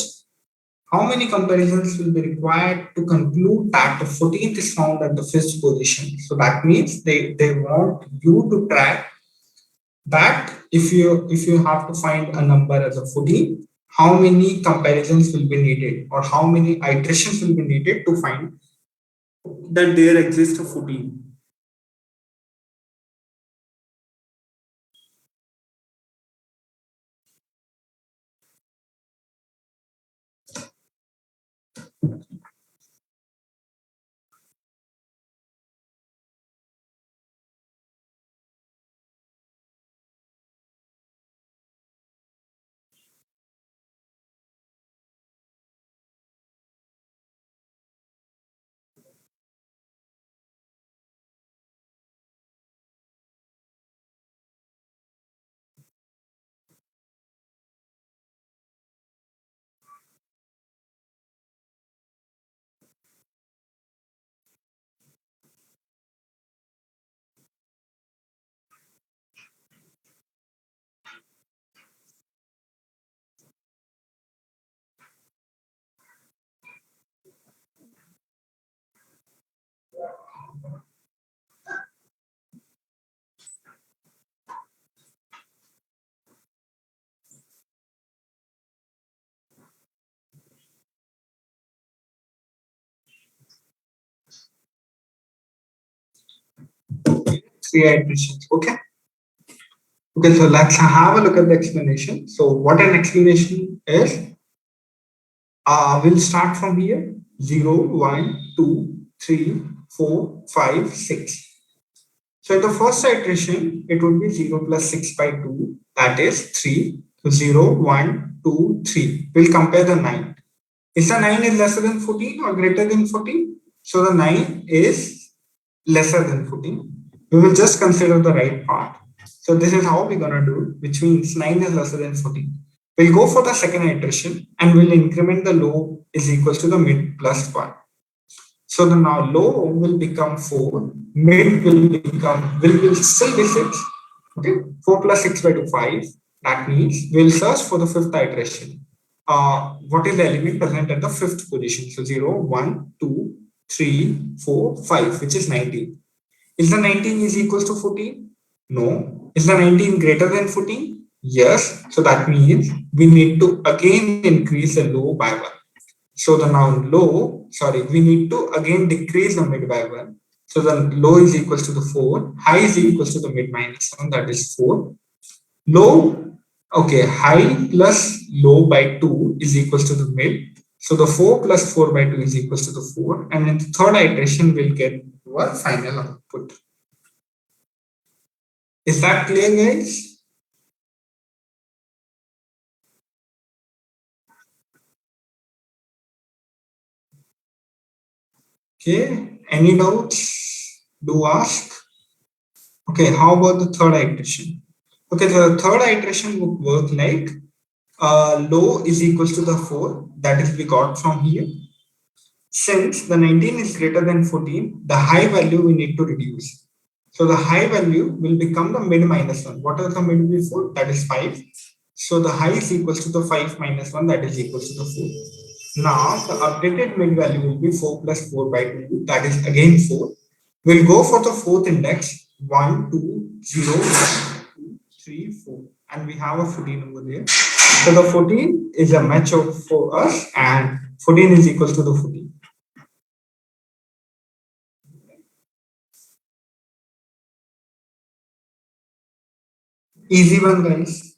How many comparisons will be required to conclude that the 14th is found at the 5th position? So that means they want you to track that if you have to find a number as a 14, how many comparisons will be needed or how many iterations will be needed to find that there exists a 14. 3 iterations. Okay. Okay, so let's have a look at the explanation. So what an explanation is, we'll start from here. 0, 1, 2, 3, 4, 5, 6. So in the first iteration, it would be 0 plus 6 by 2, that is 3. So 0, 1, 2, 3. We'll compare the 9. Is the 9 is lesser than 14 or greater than 14? So the 9 is lesser than 14. We will just consider the right part. So this is how we're gonna do, which means 9 is lesser than 14. We'll go for the second iteration and we'll increment the low is equals to the mid plus 1. So the now low will become 4, mid will still be 6. Okay, 4 plus 6 by 2, 5. That means we'll search for the fifth iteration. What is the element present at the fifth position? So 0, 1, 2, 3, 4, 5, which is 19. Is the 19 is equals to 14? No. Is the 19 greater than 14? Yes. So that means we need to again increase the low by 1. So the now low, we need to again decrease the mid by 1. So the low is equals to the 4, high is equals to the mid minus 1, that is 4. Low, okay, high plus low by 2 is equals to the mid. So the 4 plus 4 by 2 is equals to the 4. And in the third iteration, we'll get our final output. Is that clear, guys? Okay, any doubts? Do ask. Okay, how about the third iteration? Okay, the third iteration would work like low is equals to the 4, that is we got from here. Since the 19 is greater than 14, the high value we need to reduce. So the high value will become the mid minus 1. What is the mid before? That is 5. So the high is equals to the 5 minus 1, that is equals to the 4. Now the updated mid value will be 4 plus 4 by 2, that is again 4. We'll go for the fourth index, 1, 2, 0, 1, 2, 3, 4. And we have a 14 over there. So the 14 is a match for us and 14 is equals to the 14. Easy one, guys.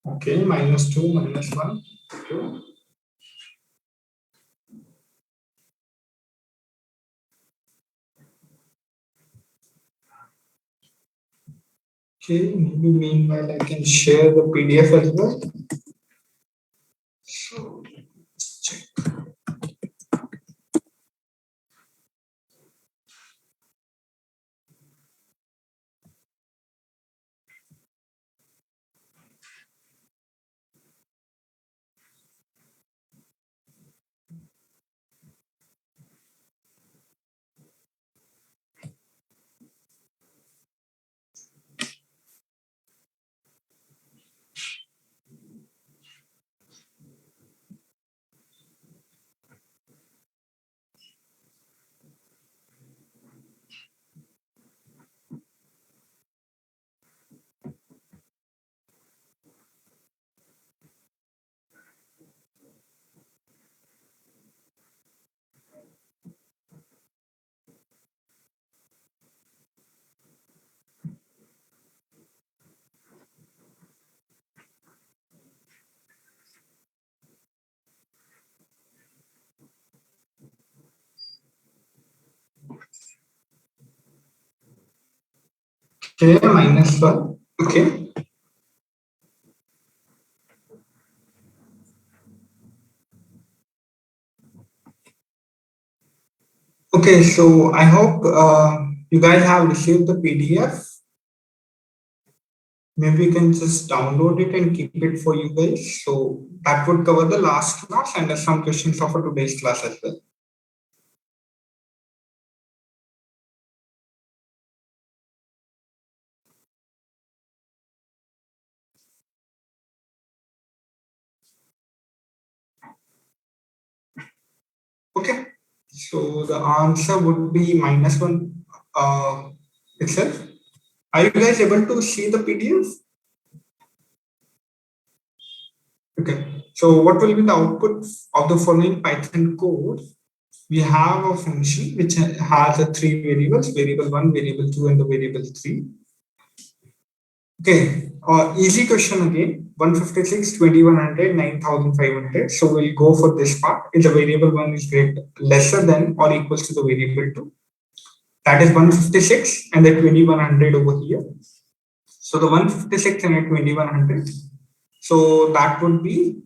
Okay, minus 2, minus 1. 2. Okay, maybe meanwhile I can share the PDF as well. So, check. Okay, -1. Okay. Okay, so I hope you guys have received the PDF. Maybe you can just download it and keep it for you guys. So that would cover the last class and some questions of today's class as well. Okay, so the answer would be -1 itself. Are you guys able to see the PDF? Okay, so what will be the output of the following Python code? We have a function which has a three variables, variable 1, variable 2, and the variable 3. Okay, easy question again. 156, 2100, 9500. So we'll go for this part. If the variable 1 is lesser than or equals to the variable 2, that is 156 and the 2100 over here. So the 156 and the 2100. So that would be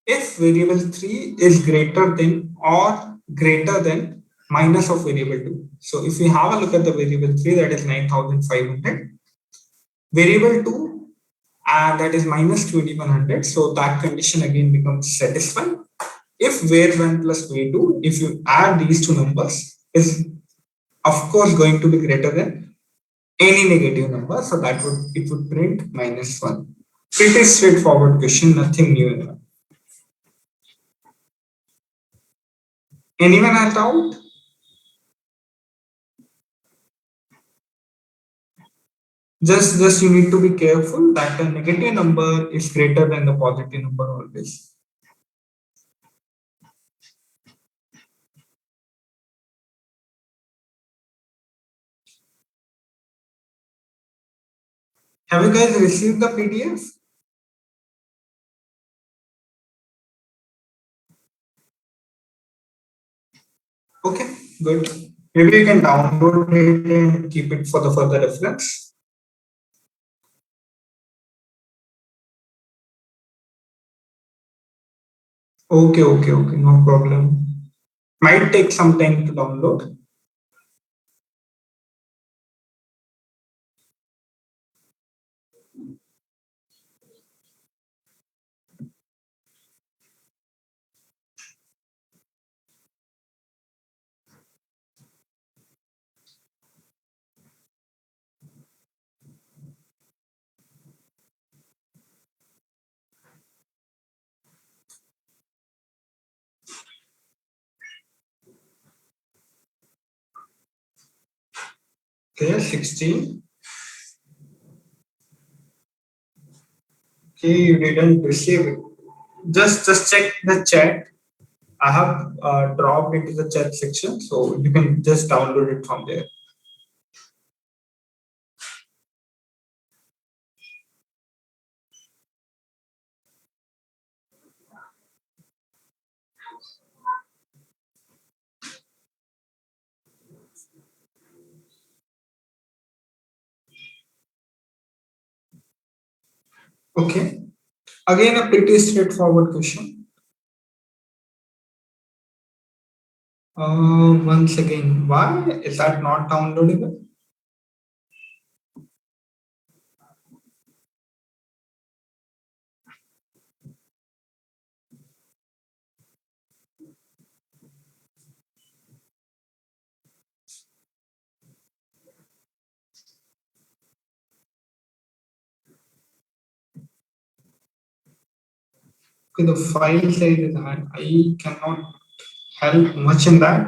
if variable 3 is greater than or greater than minus of variable 2. So if we have a look at the variable 3, that is 9500. Variable 2, and that is minus 2100. So that condition again becomes satisfied. If var1 plus v2, if you add these two numbers, is of course going to be greater than any negative number. So that would print -1. Pretty straightforward question, nothing new in it. Anyone has doubt? Just you need to be careful that the negative number is greater than the positive number always. Have you guys received the PDF? Okay, good. Maybe you can download it and keep it for the further reference. Okay, no problem. Might take some time to download. Okay, 16. Okay, you didn't receive it. Just check the chat. I have dropped into the chat section, so you can just download it from there. Okay. Again, a pretty straightforward question. Once again, why is that not downloadable? Okay, the file size is high. I cannot help much in that.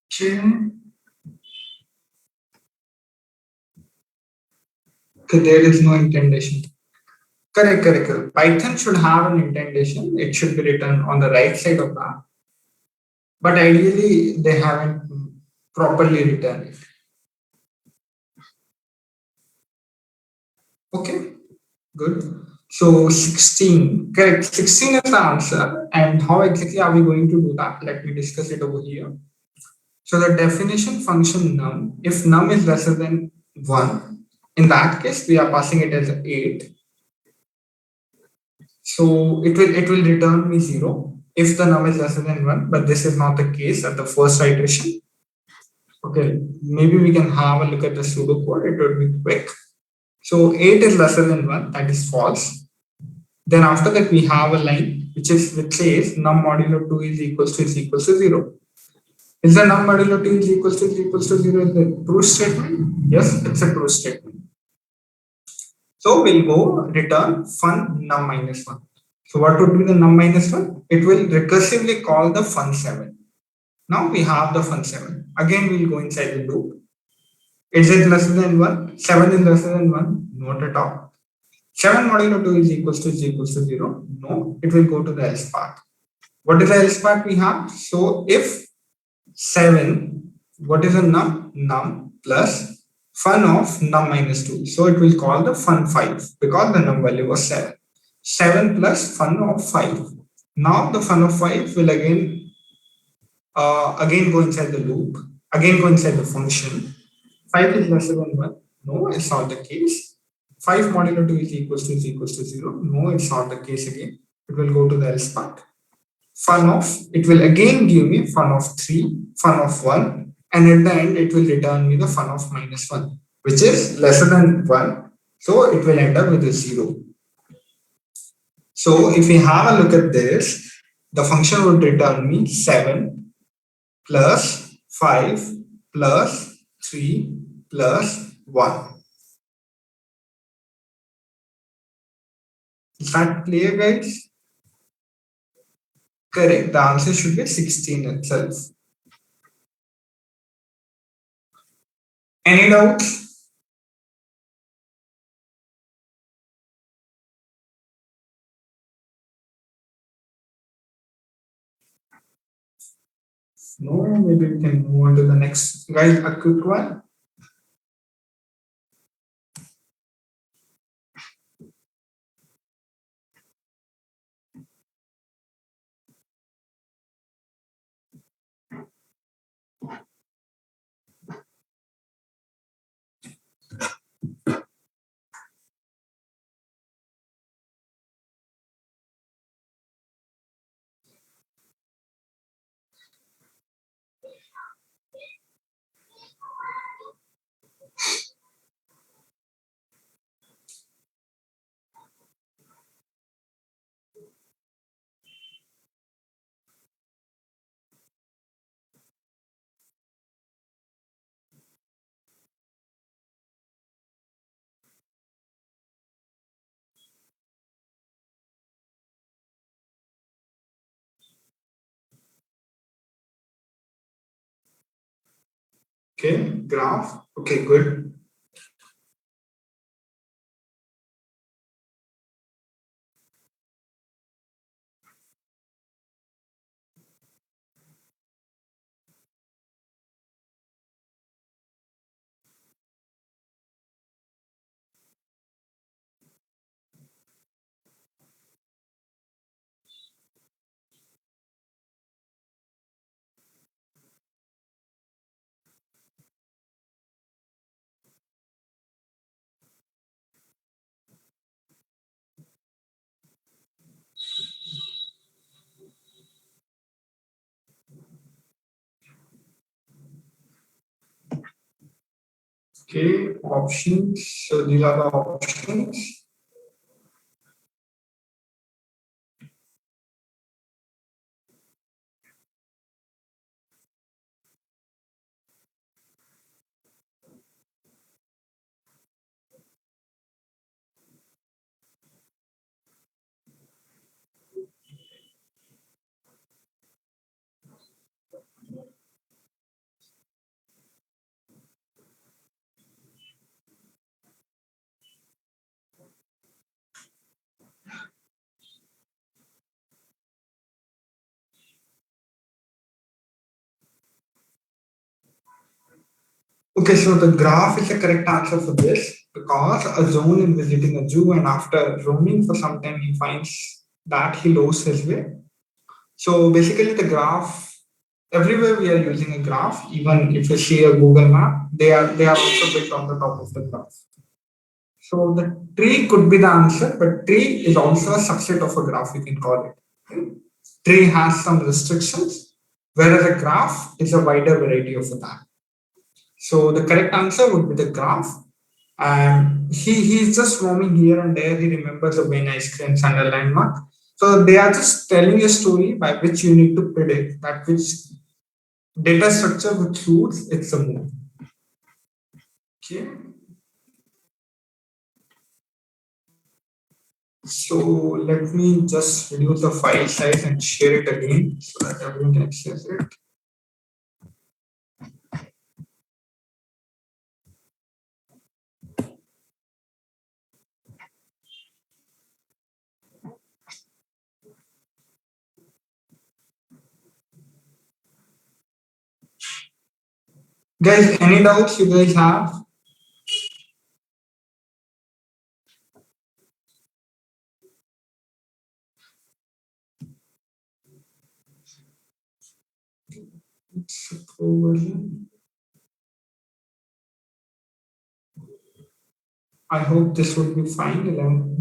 Okay. Okay, there is no indentation. Correct. Python should have an indentation. It should be written on the right side of that. But ideally, they haven't properly written it. Okay, good. So 16, correct. 16 is the answer. And how exactly are we going to do that? Let me discuss it over here. So the definition function num, if num is lesser than 1, in that case we are passing it as 8. So it will return me 0 if the num is lesser than 1, but this is not the case at the first iteration. Okay, maybe we can have a look at the pseudocode, it will be quick. So 8 is lesser than 1, that is false. Then after that we have a line which says num modulo 2 is equals to 0. Is the num modulo 2 is equals to 0 is the true statement? Yes, it's a true statement. So we'll go return fun num minus 1. So what would be the num minus 1? It will recursively call the fun 7. Now we have the fun 7. Again we'll go inside the loop. Is it lesser than 1? 7 is lesser than 1? Not at all. 7 modulo 2 is equals to 0? No, it will go to the else part. What is the else part we have? So if 7, what is a num? Num plus fun of num minus 2. So it will call the fun 5 because the num value was 7. 7 plus fun of 5. Now the fun of 5 will again go inside the loop, again go inside the function. 5 is lesser than 1. No, it's not the case. 5 modulo 2 is equals to 0. No, it's not the case again. It will go to the else part. Fun of, it will again give me fun of 3, fun of 1, and at the end it will return me the fun of minus 1, which is lesser than 1. So it will end up with a 0. So if we have a look at this, the function would return me 7 plus 5 plus 3 plus 1. Is that clear, guys? Correct. The answer should be 16 itself. Any doubts? No, maybe we can move on to the next. Guys, a quick one. Okay, graph. Okay, good. Okay, options. So these are the options. Okay, so the graph is the correct answer for this. because a zone is visiting a zoo, and after roaming for some time, he finds that he lost his way. So basically, the graph, everywhere we are using a graph, even if you see a Google map, they are also built on the top of the graph. So the tree could be the answer, but tree is also a subset of a graph, you can call it. Tree has some restrictions, whereas a graph is a wider variety of that. So the correct answer would be the graph. And he's just roaming here and there. He remembers the main ice creams and a landmark. So they are just telling a story by which you need to predict that which data structure which suits it's a move. Okay. So let me just reduce the file size and share it again so that everyone can access it. Guys, any doubts you guys have? It's a pro version. I hope this will be fine. 11.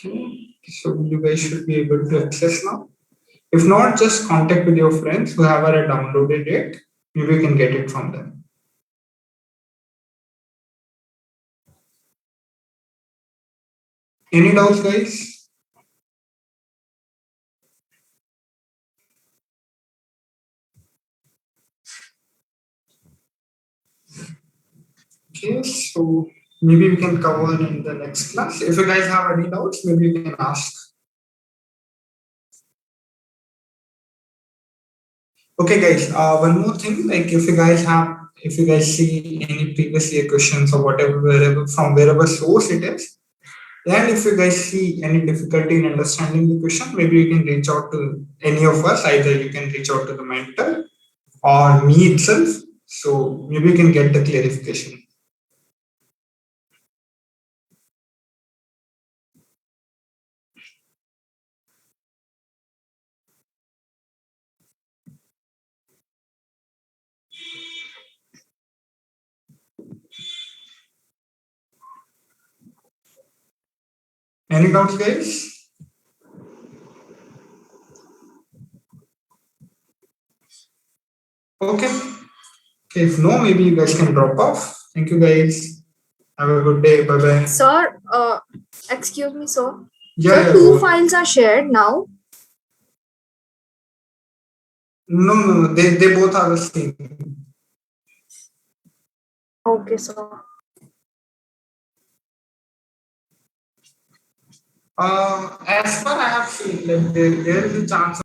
Okay, so you guys should be able to access now. If not, just contact with your friends who have already downloaded it. Maybe you can get it from them. Any doubts, guys? Okay, so maybe we can cover in the next class. If you guys have any doubts, maybe you can ask. Okay, guys. One more thing, like if you guys see any previous year questions or whatever, wherever from wherever source it is, and if you guys see any difficulty in understanding the question, maybe you can reach out to any of us. Either you can reach out to the mentor or me itself. So maybe you can get the clarification. Any doubts, guys? Okay. Okay. If no, maybe you guys can drop off. Thank you, guys. Have a good day. Bye bye. Sir, excuse me, sir. Yeah, Sir, yeah. two files are shared now. No. They both are the same. Okay, sir. As far I have seen, like there is a chance